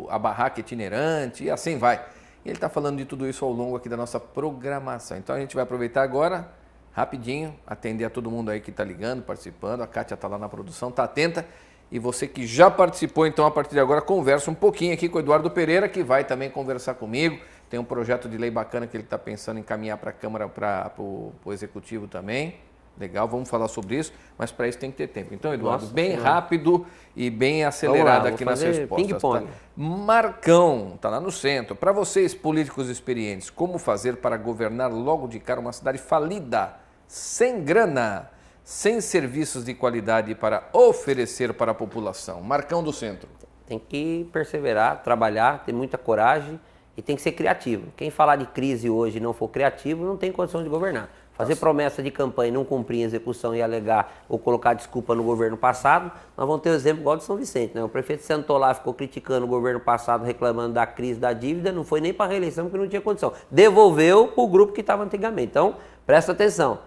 a barraca itinerante e assim vai. Ele está falando de tudo isso ao longo aqui da nossa programação. Então a gente vai aproveitar agora, rapidinho, atender a todo mundo aí que está ligando, participando. A Kátia está lá na produção, está atenta. E você que já participou, então, a partir de agora, conversa um pouquinho aqui com o Eduardo Pereira, que vai também conversar comigo. Tem um projeto de lei bacana que ele está pensando em encaminhar para a Câmara, para o Executivo também. Legal, vamos falar sobre isso, mas para isso tem que ter tempo. Então, Eduardo, bem rápido e bem acelerado aqui nas respostas. Ping-pong. Tá? Marcão, está lá no centro. Para vocês, políticos experientes, como fazer para governar logo de cara uma cidade falida, sem grana, sem serviços de qualidade para oferecer para a população? Marcão do centro. Tem que perseverar, trabalhar, ter muita coragem e tem que ser criativo. Quem falar de crise hoje e não for criativo não tem condição de governar. Fazer promessa de campanha e não cumprir em execução e alegar ou colocar desculpa no governo passado, nós vamos ter o exemplo igual de São Vicente, né? O prefeito sentou lá, ficou criticando o governo passado, reclamando da crise, da dívida, não foi nem para a reeleição porque não tinha condição. Devolveu para o grupo que estava antigamente. Então, Presta atenção.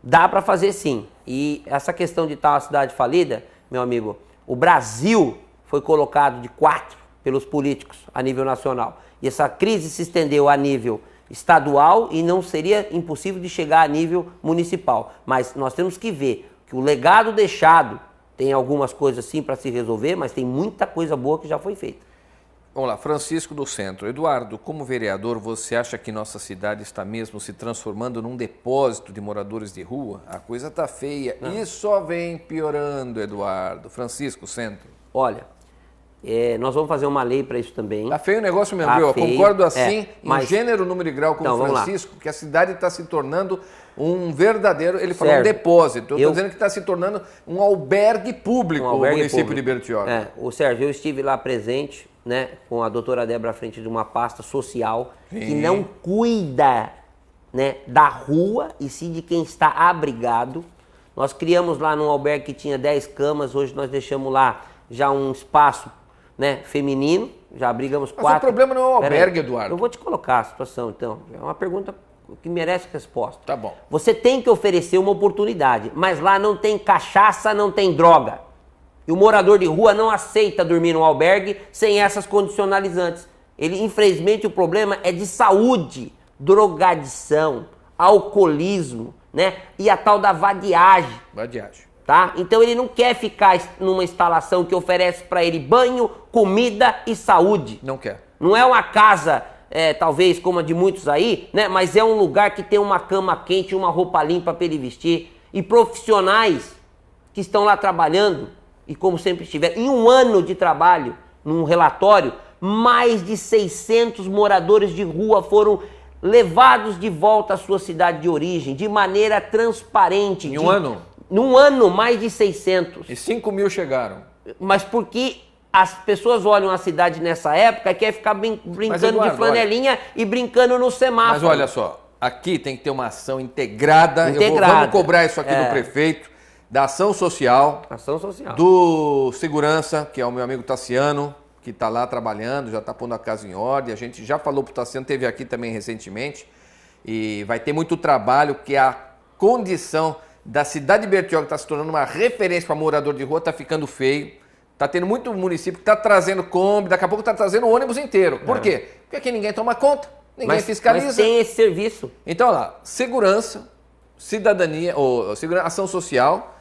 Dá para fazer sim. E essa questão de estar uma cidade falida, meu amigo, o Brasil foi colocado de 4 pelos políticos a nível nacional. E essa crise se estendeu a nível estadual e não seria impossível de chegar a nível municipal. Mas nós temos que ver que o legado deixado tem algumas coisas sim para se resolver, mas tem muita coisa boa que já foi feita. Vamos lá, Francisco do Centro. Eduardo, como vereador, você acha que nossa cidade está mesmo se transformando num depósito de moradores de rua? A coisa está feia e só vem piorando, Eduardo. Francisco, Centro. Olha, nós vamos fazer uma lei para isso também. Tá feio o negócio mesmo, Tá eu feio, concordo assim, mas... em gênero, número e grau com então, o Francisco, que a cidade está se tornando um verdadeiro, ele falou um depósito, eu estou dizendo que está se tornando um albergue público, o município de Bertioga. O Sérgio, eu estive lá presente, né, com a doutora Débora à frente de uma pasta social que não cuida, né, da rua e sim de quem está abrigado. Nós criamos lá num albergue que tinha 10 camas, hoje nós deixamos lá já um espaço, né, feminino, já abrigamos 4. Mas o problema não é o albergue, Eduardo. Eu vou te colocar a situação, então. É uma pergunta que merece resposta. Tá bom. Você tem que oferecer uma oportunidade, mas lá não tem cachaça, não tem droga. E o morador de rua não aceita dormir num albergue sem essas condicionalizantes. Infelizmente, o problema é de saúde, drogadição, alcoolismo, né? E a tal da vadiagem. Vadiagem. Tá? Então ele não quer ficar numa instalação que oferece para ele banho, comida e saúde. Não quer. Não é uma casa, talvez como a de muitos aí, né? Mas é um lugar que tem uma cama quente, uma roupa limpa para ele vestir. E profissionais que estão lá trabalhando, e como sempre estiveram, em um ano de trabalho, num relatório, mais de 600 moradores de rua foram levados de volta à sua cidade de origem, de maneira transparente. Em um ano? Num ano, mais de 600. E 5 mil chegaram. Mas porque as pessoas olham a cidade nessa época e querem ficar brincando Eduardo, de flanelinha e brincando no semáforo. Mas olha só, aqui tem que ter uma ação integrada. Vamos cobrar isso aqui do prefeito, da ação social. Ação social. Do segurança, que é o meu amigo Tassiano, que está lá trabalhando, já está pondo a casa em ordem. A gente já falou para o Tassiano, teve aqui também recentemente. E vai ter muito trabalho, que a condição da cidade de Bertioga está se tornando uma referência para morador de rua, está ficando feio. Está tendo muito município que está trazendo Kombi, daqui a pouco está trazendo o ônibus inteiro. Por quê? Porque aqui ninguém toma conta, ninguém fiscaliza. Mas tem esse serviço. Então, olha lá, segurança, cidadania, ação social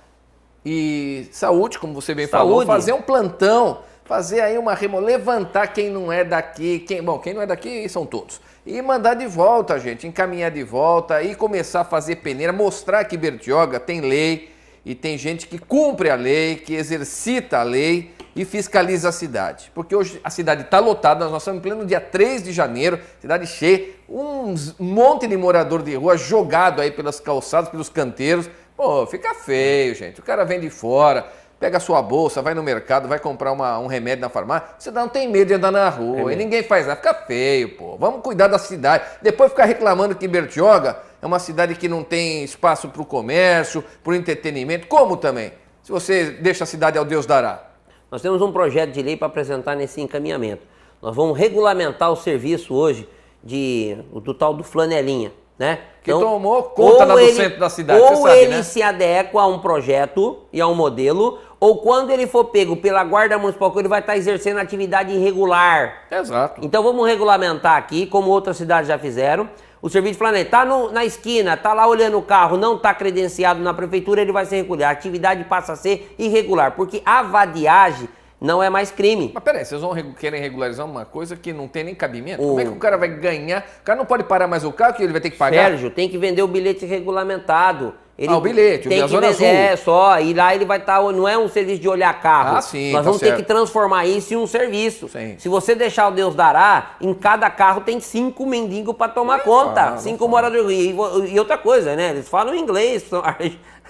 e saúde, como você bem falou, fazer um plantão, fazer aí levantar quem não é daqui, quem não é daqui são todos. E mandar de volta, gente, encaminhar de volta e começar a fazer peneira, mostrar que Bertioga tem lei e tem gente que cumpre a lei, que exercita a lei e fiscaliza a cidade. Porque hoje a cidade está lotada, nós estamos em pleno dia 3 de janeiro, cidade cheia, um monte de morador de rua jogado aí pelas calçadas, pelos canteiros. Pô, fica feio, gente. O cara vem de fora, pega a sua bolsa, vai no mercado, vai comprar um remédio na farmácia, você não tem medo de andar na rua, e ninguém faz nada, fica feio, pô. Vamos cuidar da cidade. Depois ficar reclamando que Bertioga é uma cidade que não tem espaço para o comércio, para o entretenimento, como também? Se você deixa a cidade ao Deus dará. Nós temos um projeto de lei para apresentar nesse encaminhamento. Nós vamos regulamentar o serviço hoje do tal do flanelinha, né? Que então, tomou conta lá do centro da cidade, você sabe, né? Ou ele se adequa a um projeto e a um modelo, ou quando ele for pego pela Guarda Municipal, ele vai estar exercendo atividade irregular. Exato. Então vamos regulamentar aqui, como outras cidades já fizeram. O serviço de flanelinha está na esquina, está lá olhando o carro, não está credenciado na prefeitura, ele vai ser recolhido. A atividade passa a ser irregular, porque a vadiagem não é mais crime. Mas peraí, vocês querem regularizar uma coisa que não tem nem cabimento? Como é que o cara vai ganhar? O cara não pode parar mais o carro, que ele vai ter que pagar? Sérgio, tem que vender o bilhete regulamentado. O bilhete, tem a que Zona Azul. Só, e lá ele vai estar, não é um serviço de olhar carro. Ah, sim, nós vamos ter que transformar isso em um serviço. Sim. Se você deixar o Deus dará, em cada carro tem 5 mendigos para tomar conta. 5 moradores. E outra coisa, né? Eles falam inglês, são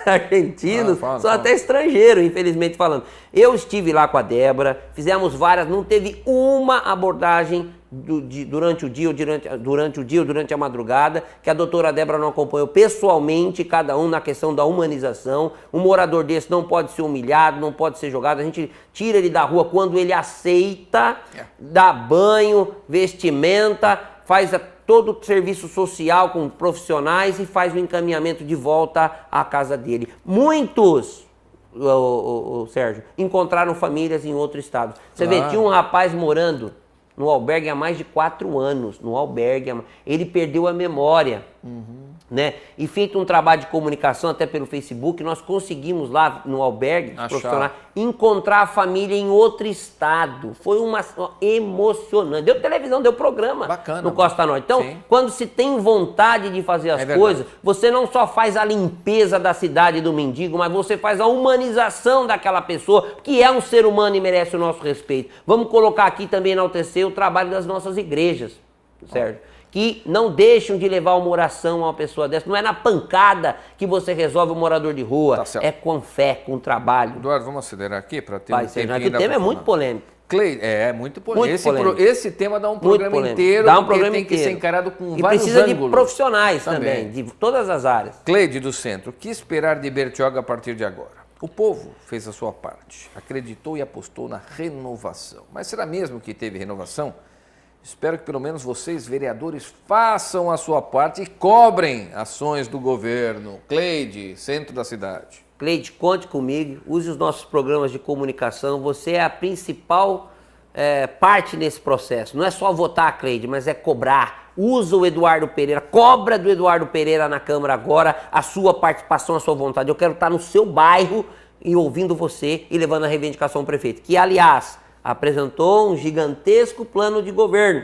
argentinos, são até estrangeiros, infelizmente falando. Eu estive lá com a Débora, fizemos várias, não teve uma abordagem durante o dia ou durante a madrugada, que a doutora Débora não acompanhou pessoalmente cada um na questão da humanização. Um morador desse não pode ser humilhado, não pode ser jogado, a gente tira ele da rua quando ele aceita, dá banho, vestimenta, todo o serviço social com profissionais e faz o encaminhamento de volta à casa dele. Muitos, Sérgio, encontraram famílias em outro estado. Você vê, tinha um rapaz morando no albergue há mais de 4 anos, no albergue, ele perdeu a memória, né? E feito um trabalho de comunicação até pelo Facebook, nós conseguimos lá no albergue profissional encontrar a família em outro estado. Foi emocionante. Deu televisão, deu programa. Bacana, no Costa Norte. Então, quando se tem vontade de fazer as coisas, você não só faz a limpeza da cidade do mendigo, mas você faz a humanização daquela pessoa, que é um ser humano e merece o nosso respeito. Vamos colocar aqui também, enaltecer o trabalho das nossas igrejas, Sérgio, que não deixam de levar uma oração a uma pessoa dessa. Não é na pancada que você resolve o morador de rua, é com fé, com trabalho. Eduardo, vamos acelerar aqui para ter um tempo. O tema é muito polêmico. Muito polêmico. Esse tema dá um programa inteiro, tem que ser encarado com vários precisa ângulos. De profissionais também, de todas as áreas. Cleide do Centro, o que esperar de Bertioga a partir de agora? O povo fez a sua parte, acreditou e apostou na renovação. Mas será mesmo que teve renovação? Espero que pelo menos vocês, vereadores, façam a sua parte e cobrem ações do governo. Cleide, centro da cidade. Cleide, conte comigo, use os nossos programas de comunicação. Você é a principal parte nesse processo. Não é só votar, Cleide, mas é cobrar. Usa o Eduardo Pereira, cobra do Eduardo Pereira na Câmara agora a sua participação, a sua vontade. Eu quero estar no seu bairro e ouvindo você e levando a reivindicação ao prefeito. Que, aliás, apresentou um gigantesco plano de governo.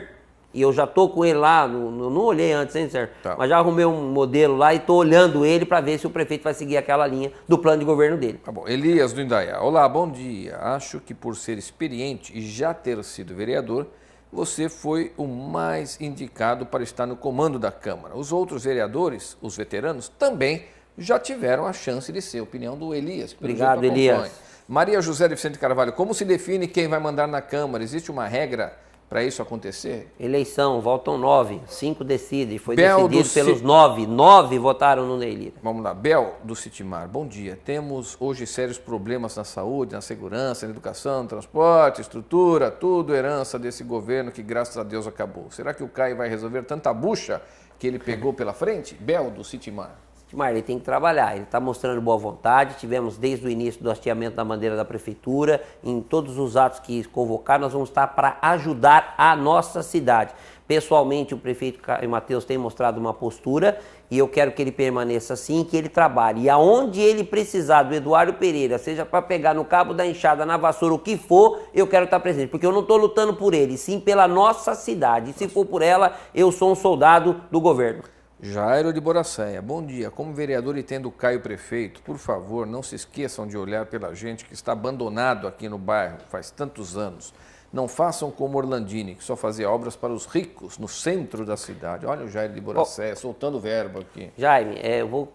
E eu já estou com ele lá, não olhei antes, hein, Sérgio? Mas já arrumei um modelo lá e estou olhando ele para ver se o prefeito vai seguir aquela linha do plano de governo dele. Tá bom. Elias do Indaiá. Olá, bom dia. Acho que por ser experiente e já ter sido vereador, você foi o mais indicado para estar no comando da Câmara. Os outros vereadores, os veteranos, também já tiveram a chance de ser. Opinião do Elias. Obrigado, Elias. Maria José de Vicente Carvalho, como se define quem vai mandar na Câmara? Existe uma regra para isso acontecer? Eleição, votam 9, 5 decidem. Foi decidido pelos 9. 9 votaram no Ney Lira. Vamos lá. Bel do Citimar, bom dia. Temos hoje sérios problemas na saúde, na segurança, na educação, no transporte, estrutura, tudo herança desse governo que graças a Deus acabou. Será que o Caio vai resolver tanta bucha que ele pegou pela frente? Bel do Citimar. Mas ele tem que trabalhar, ele está mostrando boa vontade. Tivemos desde o início do hasteamento da bandeira da prefeitura, em todos os atos que convocaram, nós vamos estar para ajudar a nossa cidade. Pessoalmente, o prefeito Caio Mateus tem mostrado uma postura e eu quero que ele permaneça assim, que ele trabalhe. E aonde ele precisar do Eduardo Pereira, seja para pegar no cabo da enxada, na vassoura, o que for, eu quero estar presente, porque eu não estou lutando por ele, sim pela nossa cidade. E se for por ela, eu sou um soldado do governo. Jairo de Boracéia, bom dia. Como vereador e tendo Caio prefeito, por favor, não se esqueçam de olhar pela gente que está abandonado aqui no bairro faz tantos anos. Não façam como Orlandini, que só fazia obras para os ricos no centro da cidade. Olha o Jairo de Boracéia, soltando o verbo aqui. Jaime, eu vou...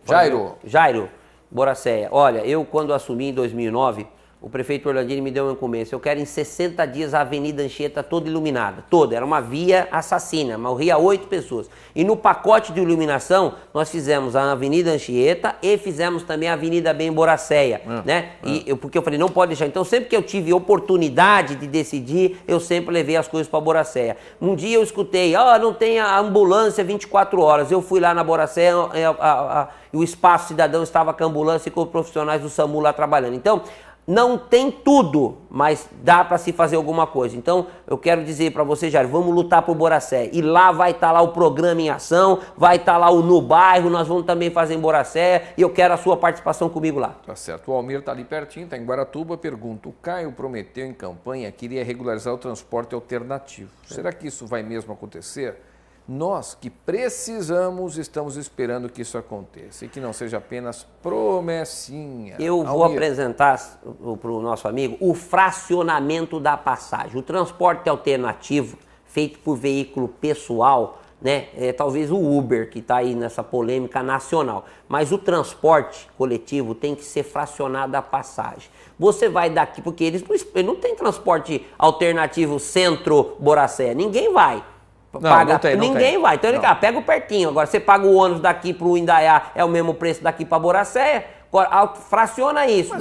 Jairo Boracéia, olha, eu quando assumi em 2009... O prefeito Orlandini me deu uma incumbência. Eu quero em 60 dias a Avenida Anchieta toda iluminada. Toda. Era uma via assassina. Morria 8 pessoas. E no pacote de iluminação, nós fizemos a Avenida Anchieta e fizemos também a Avenida Bem Boracéia. Né? Porque eu falei, não pode deixar. Então, sempre que eu tive oportunidade de decidir, eu sempre levei as coisas para Boracéia. Um dia eu escutei, não tem a ambulância 24 horas. Eu fui lá na Boracéia e o Espaço Cidadão estava com a ambulância e com os profissionais do SAMU lá trabalhando. Então, não tem tudo, mas dá para se fazer alguma coisa. Então, eu quero dizer para você, Jair, vamos lutar por Boracéia. E lá vai estar lá o programa em ação, vai estar lá o No Bairro, nós vamos também fazer em Boracéia e eu quero a sua participação comigo lá. Tá certo. O Almir está ali pertinho, está em Guaratuba. Pergunta, o Caio prometeu em campanha que iria regularizar o transporte alternativo. Será que isso vai mesmo acontecer? Nós que precisamos, estamos esperando que isso aconteça e que não seja apenas promessinha. Eu vou apresentar para o nosso amigo o fracionamento da passagem. O transporte alternativo feito por veículo pessoal, né? Talvez o Uber, que está aí nessa polêmica nacional. Mas o transporte coletivo tem que ser fracionado a passagem. Você vai daqui, porque eles não tem transporte alternativo centro-Boracéia, ninguém vai. Ninguém vai. Então ele pega o pertinho. Agora você paga o ônibus daqui para o Indaiá, é o mesmo preço daqui para Boracéia. Agora, fraciona isso.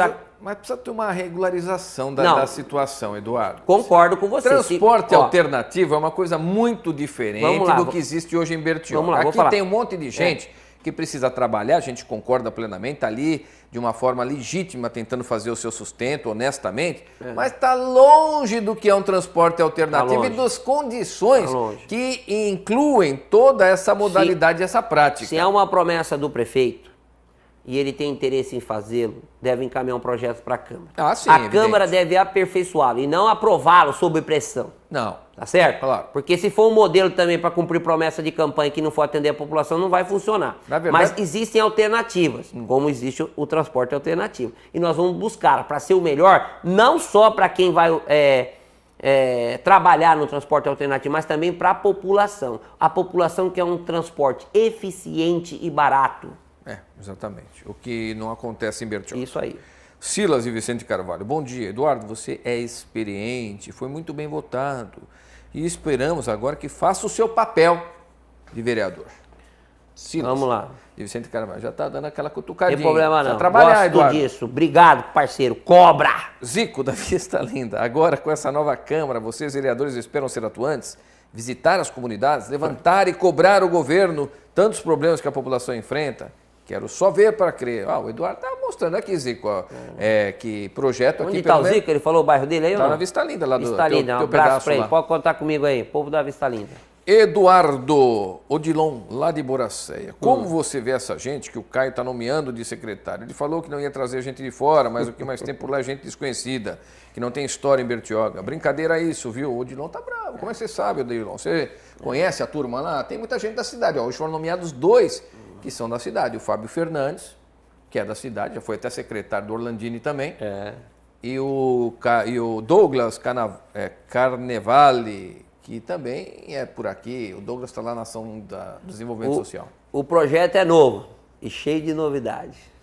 Mas precisa ter uma regularização da situação, Eduardo. Concordo com você. Transporte alternativo é uma coisa muito diferente do que existe hoje em Bertioga. Aqui tem um monte de gente que precisa trabalhar, a gente concorda plenamente, está ali de uma forma legítima, tentando fazer o seu sustento, honestamente, mas está longe do que é um transporte alternativo e das condições que incluem toda essa modalidade, essa prática. Se há uma promessa do prefeito e ele tem interesse em fazê-lo, deve encaminhar um projeto para a Câmara. A Câmara deve aperfeiçoá-lo e não aprová-lo sob pressão. Não. Tá certo? Claro. Porque se for um modelo também para cumprir promessa de campanha que não for atender a população, não vai funcionar. Na verdade... Mas existem alternativas, como existe o transporte alternativo. E nós vamos buscar para ser o melhor, não só para quem vai trabalhar no transporte alternativo, mas também para a população. A população quer um transporte eficiente e barato. Exatamente. O que não acontece em Bertioga. Isso aí. Silas e Vicente Carvalho, bom dia. Eduardo, você é experiente, foi muito bem votado e esperamos agora que faça o seu papel de vereador. Silas, vamos lá. E Vicente Carvalho, já está dando aquela cutucadinha. Tem problema não. Trabalhar, Gosto Eduardo. disso. Obrigado, parceiro. Cobra! Zico, da Vista Linda, agora com essa nova Câmara, vocês vereadores esperam ser atuantes, visitar as comunidades, levantar e cobrar o governo tantos problemas que a população enfrenta. Quero só ver para crer. O Eduardo está mostrando aqui, Zico, que projeto aqui... Onde está o Zico? Ele falou o bairro dele aí ou não? Está na Vista Linda, lá do Vista Linda, um abraço para ele. Pode contar comigo aí, povo da Vista Linda. Eduardo Odilon, lá de Boracéia. Como você vê essa gente que o Caio está nomeando de secretário? Ele falou que não ia trazer gente de fora, mas o que mais tem por lá é gente desconhecida, que não tem história em Bertioga. Brincadeira isso, viu? O Odilon tá bravo. Como é que você sabe, Odilon? Você conhece a turma lá? Tem muita gente da cidade. Hoje foram nomeados 2 que são da cidade. O Fábio Fernandes, que é da cidade, já foi até secretário do Orlandini também. E o Douglas Carnevale, que também é por aqui. O Douglas está lá na ação do desenvolvimento social. O projeto é novo e cheio de novidades.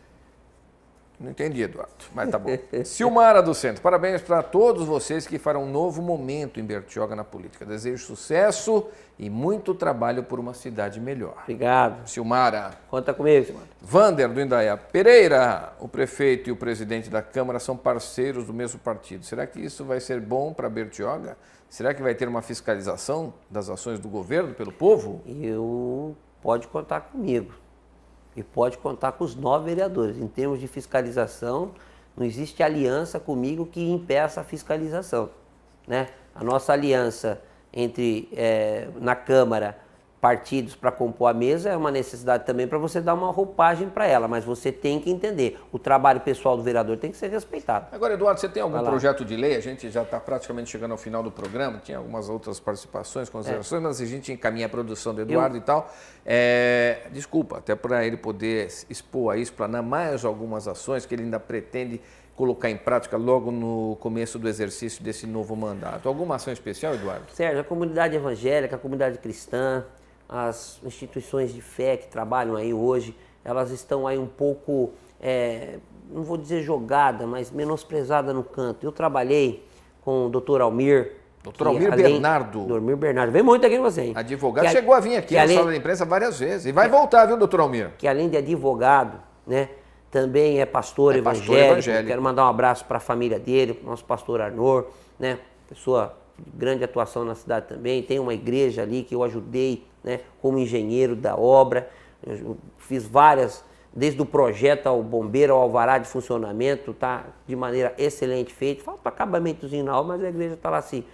Não entendi, Eduardo, mas tá bom. Silmara do Centro, parabéns para todos vocês que farão um novo momento em Bertioga na política. Desejo sucesso e muito trabalho por uma cidade melhor. Obrigado. Silmara. Conta comigo, Silmara. Vander do Indaiá Pereira, o prefeito e o presidente da Câmara são parceiros do mesmo partido. Será que isso vai ser bom para Bertioga? Será que vai ter uma fiscalização das ações do governo pelo povo? Pode contar comigo. E pode contar com os 9 vereadores. Em termos de fiscalização, não existe aliança comigo que impeça a fiscalização, né? A nossa aliança entre, na Câmara, partidos para compor a mesa é uma necessidade também para você dar uma roupagem para ela, mas você tem que entender, o trabalho pessoal do vereador tem que ser respeitado. Agora, Eduardo, você tem algum projeto de lei? A gente já está praticamente chegando ao final do programa, tinha algumas outras participações, considerações, mas a gente encaminha a produção do Eduardo e tal. Desculpa, até para ele poder expor aí, explanar mais algumas ações que ele ainda pretende colocar em prática logo no começo do exercício desse novo mandato. Alguma ação especial, Eduardo? Sérgio, a comunidade evangélica, a comunidade cristã, as instituições de fé que trabalham aí hoje, elas estão aí um pouco, não vou dizer jogada, mas menosprezada no canto. Eu trabalhei com o Dr. Almir. Dr. Almir Bernardo. Dr. Almir Bernardo. Vem muito aqui com você, hein? Advogado, chegou a vir aqui na sala da imprensa várias vezes. E vai voltar, viu, Dr. Almir? Que além de advogado, né, também é pastor evangélico. Quero mandar um abraço para a família dele, para o nosso pastor Arnor, né? Pessoa de grande atuação na cidade também. Tem uma igreja ali que eu ajudei, né, como engenheiro da obra. Eu fiz várias, desde o projeto ao bombeiro, ao alvará de funcionamento, tá de maneira excelente feito. Falta acabamentozinho na obra, mas a igreja está lá se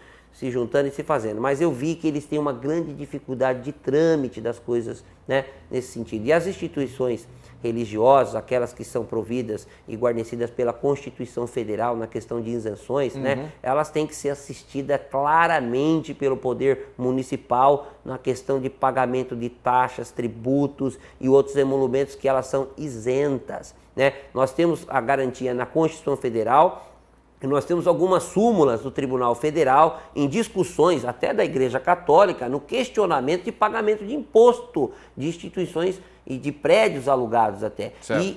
juntando e se fazendo. Mas eu vi que eles têm uma grande dificuldade de trâmite das coisas, né, nesse sentido. E as instituições religiosas, aquelas que são providas e guarnecidas pela Constituição Federal na questão de isenções, né, elas têm que ser assistidas claramente pelo poder municipal na questão de pagamento de taxas, tributos e outros emolumentos que elas são isentas, né? Nós temos a garantia na Constituição Federal. Nós temos algumas súmulas do Tribunal Federal em discussões até da Igreja Católica no questionamento de pagamento de imposto de instituições e de prédios alugados até. Certo. E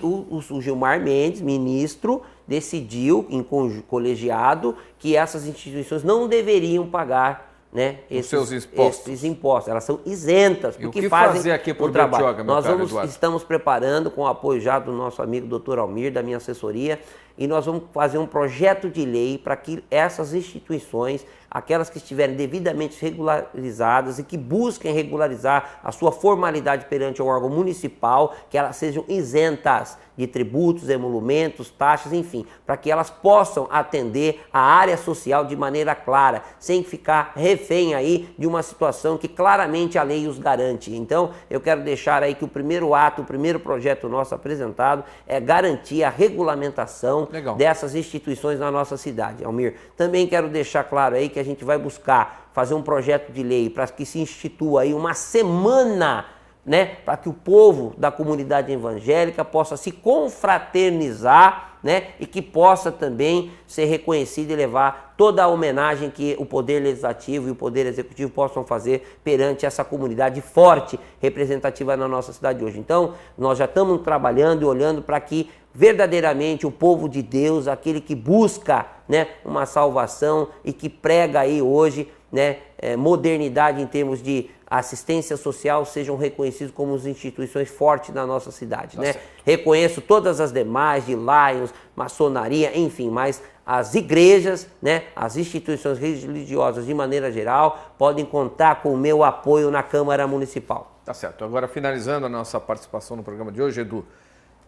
o Gilmar Mendes, ministro, decidiu em colegiado que essas instituições não deveriam pagar, né, esses impostos. Elas são isentas, porque o que fazem fazer aqui por trabalho. Nós estamos preparando, com o apoio já do nosso amigo Dr. Almir, da minha assessoria, e nós vamos fazer um projeto de lei para que essas instituições, aquelas que estiverem devidamente regularizadas e que busquem regularizar a sua formalidade perante o órgão municipal, que elas sejam isentas de tributos, emolumentos, taxas, enfim, para que elas possam atender a área social de maneira clara, sem ficar refém aí de uma situação que claramente a lei os garante. Então, eu quero deixar aí que o primeiro ato, o primeiro projeto nosso apresentado é garantir a regulamentação dessas instituições na nossa cidade. Almir, também quero deixar claro aí que a gente vai buscar fazer um projeto de lei para que se institua aí uma semana, né, para que o povo da comunidade evangélica possa se confraternizar, né, e que possa também ser reconhecido e levar toda a homenagem que o Poder Legislativo e o Poder Executivo possam fazer perante essa comunidade forte, representativa na nossa cidade hoje. Então, nós já estamos trabalhando e olhando para que verdadeiramente o povo de Deus, aquele que busca, né, uma salvação e que prega aí hoje, né, modernidade em termos de assistência social, sejam reconhecidos como as instituições fortes da nossa cidade, né? Reconheço todas as demais, de Lions, maçonaria, enfim, mas as igrejas, né, as instituições religiosas de maneira geral, podem contar com o meu apoio na Câmara Municipal. Tá certo. Agora, finalizando a nossa participação no programa de hoje, Edu,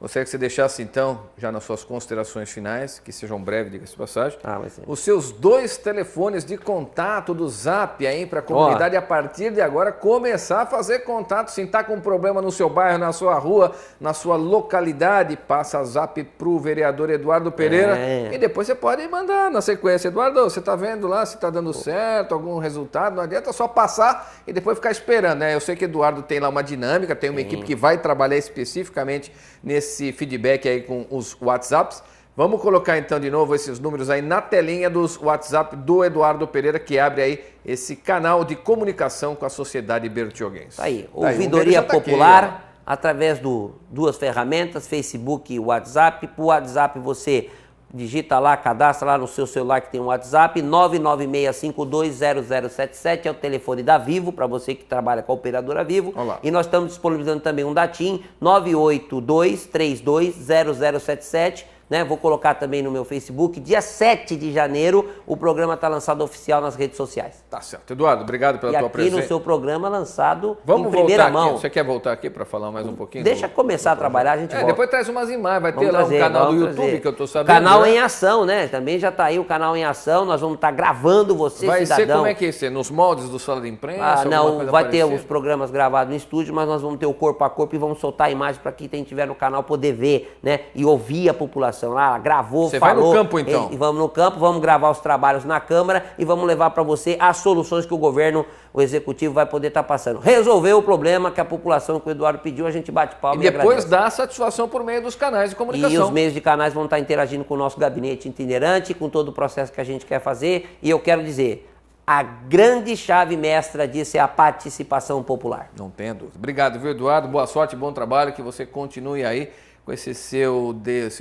gostaria que você deixasse, então, já nas suas considerações finais, que sejam breves, diga-se de passagem, os seus 2 telefones de contato do Zap aí para a comunidade, a partir de agora, começar a fazer contato. Se está com um problema no seu bairro, na sua rua, na sua localidade, passa Zap para o vereador Eduardo Pereira e depois você pode mandar na sequência. Eduardo, você está vendo lá se está dando certo, algum resultado? Não adianta só passar e depois ficar esperando, né? Eu sei que Eduardo tem lá uma dinâmica, tem uma equipe que vai trabalhar especificamente nesse feedback aí com os WhatsApps. Vamos colocar então de novo esses números aí na telinha dos WhatsApp do Eduardo Pereira, que abre aí esse canal de comunicação com a sociedade bertioguense. Tá aí, ouvidoria popular, através de 2 ferramentas, Facebook e WhatsApp. Para o WhatsApp você digita lá, cadastra lá no seu celular que tem um WhatsApp, 996520077 é o telefone da Vivo, para você que trabalha com a operadora Vivo. Olá. E nós estamos disponibilizando também um DATIM, 982320077. Né? Vou colocar também no meu Facebook. Dia 7 de janeiro, o programa está lançado oficial nas redes sociais. Tá certo. Eduardo, obrigado pela tua presença. E aqui no seu programa lançado em primeira mão. Você quer voltar aqui para falar mais um pouquinho? Deixa começar a trabalhar, a gente volta. Depois traz umas imagens, vai ter lá um canal do YouTube que eu estou sabendo. Canal em ação, né? Também já está aí o canal em ação, nós vamos estar gravando você, vai cidadão. Ser como é que é? Nos moldes do Sala de Imprensa? Não, vai ter os programas gravados no estúdio, mas nós vamos ter o corpo a corpo e vamos soltar a imagem para quem estiver no canal poder ver, né? E ouvir a população lá, gravou. Você falou, vai no campo, então? E vamos no campo, vamos gravar os trabalhos na Câmara e vamos levar para você as soluções que o governo, o Executivo vai poder estar passando. Resolveu o problema que a população, que o Eduardo pediu, a gente bate palma e depois dá satisfação por meio dos canais de comunicação. E os meios de canais vão estar interagindo com o nosso gabinete itinerante, com todo o processo que a gente quer fazer. E eu quero dizer, a grande chave mestra disso é a participação popular. Não tenha dúvida. Obrigado, viu, Eduardo? Boa sorte, bom trabalho, que você continue aí com esse seu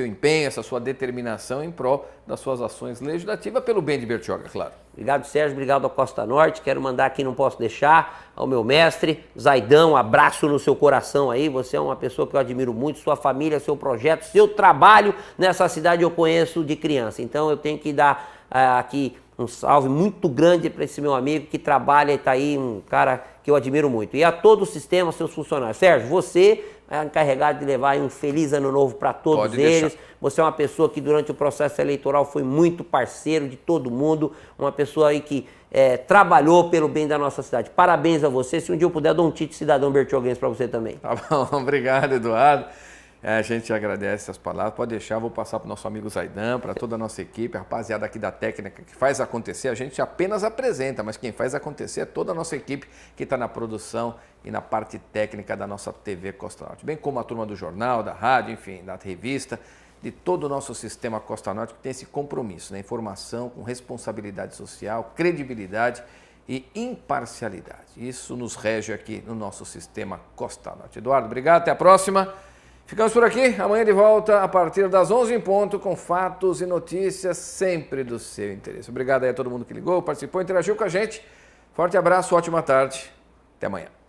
empenho, essa sua determinação em prol das suas ações legislativas pelo bem de Bertioga, claro. Obrigado, Sérgio. Obrigado ao Costa Norte. Quero mandar aqui, não posso deixar, ao meu mestre, Zaidão, abraço no seu coração aí. Você é uma pessoa que eu admiro muito, sua família, seu projeto, seu trabalho nessa cidade eu conheço de criança. Então eu tenho que dar aqui um salve muito grande para esse meu amigo que trabalha e está aí, um cara que eu admiro muito. E a todo o sistema, seus funcionários. Sérgio, você é encarregado de levar aí um feliz ano novo para todos eles. Você é uma pessoa que durante o processo eleitoral foi muito parceiro de todo mundo, uma pessoa aí que trabalhou pelo bem da nossa cidade. Parabéns a você. Se um dia eu puder, dou um título de cidadão bertioguense para você também. Tá bom, obrigado, Eduardo. A gente agradece as palavras, pode deixar, vou passar para o nosso amigo Zaidan, para toda a nossa equipe, a rapaziada aqui da técnica que faz acontecer, a gente apenas apresenta, mas quem faz acontecer é toda a nossa equipe que está na produção e na parte técnica da nossa TV Costa Norte, bem como a turma do jornal, da rádio, enfim, da revista, de todo o nosso sistema Costa Norte que tem esse compromisso, né? Informação com responsabilidade social, credibilidade e imparcialidade. Isso nos rege aqui no nosso sistema Costa Norte. Eduardo, obrigado, até a próxima. Ficamos por aqui, amanhã de volta a partir das 11 em ponto com fatos e notícias sempre do seu interesse. Obrigado aí a todo mundo que ligou, participou, interagiu com a gente. Forte abraço, ótima tarde, até amanhã.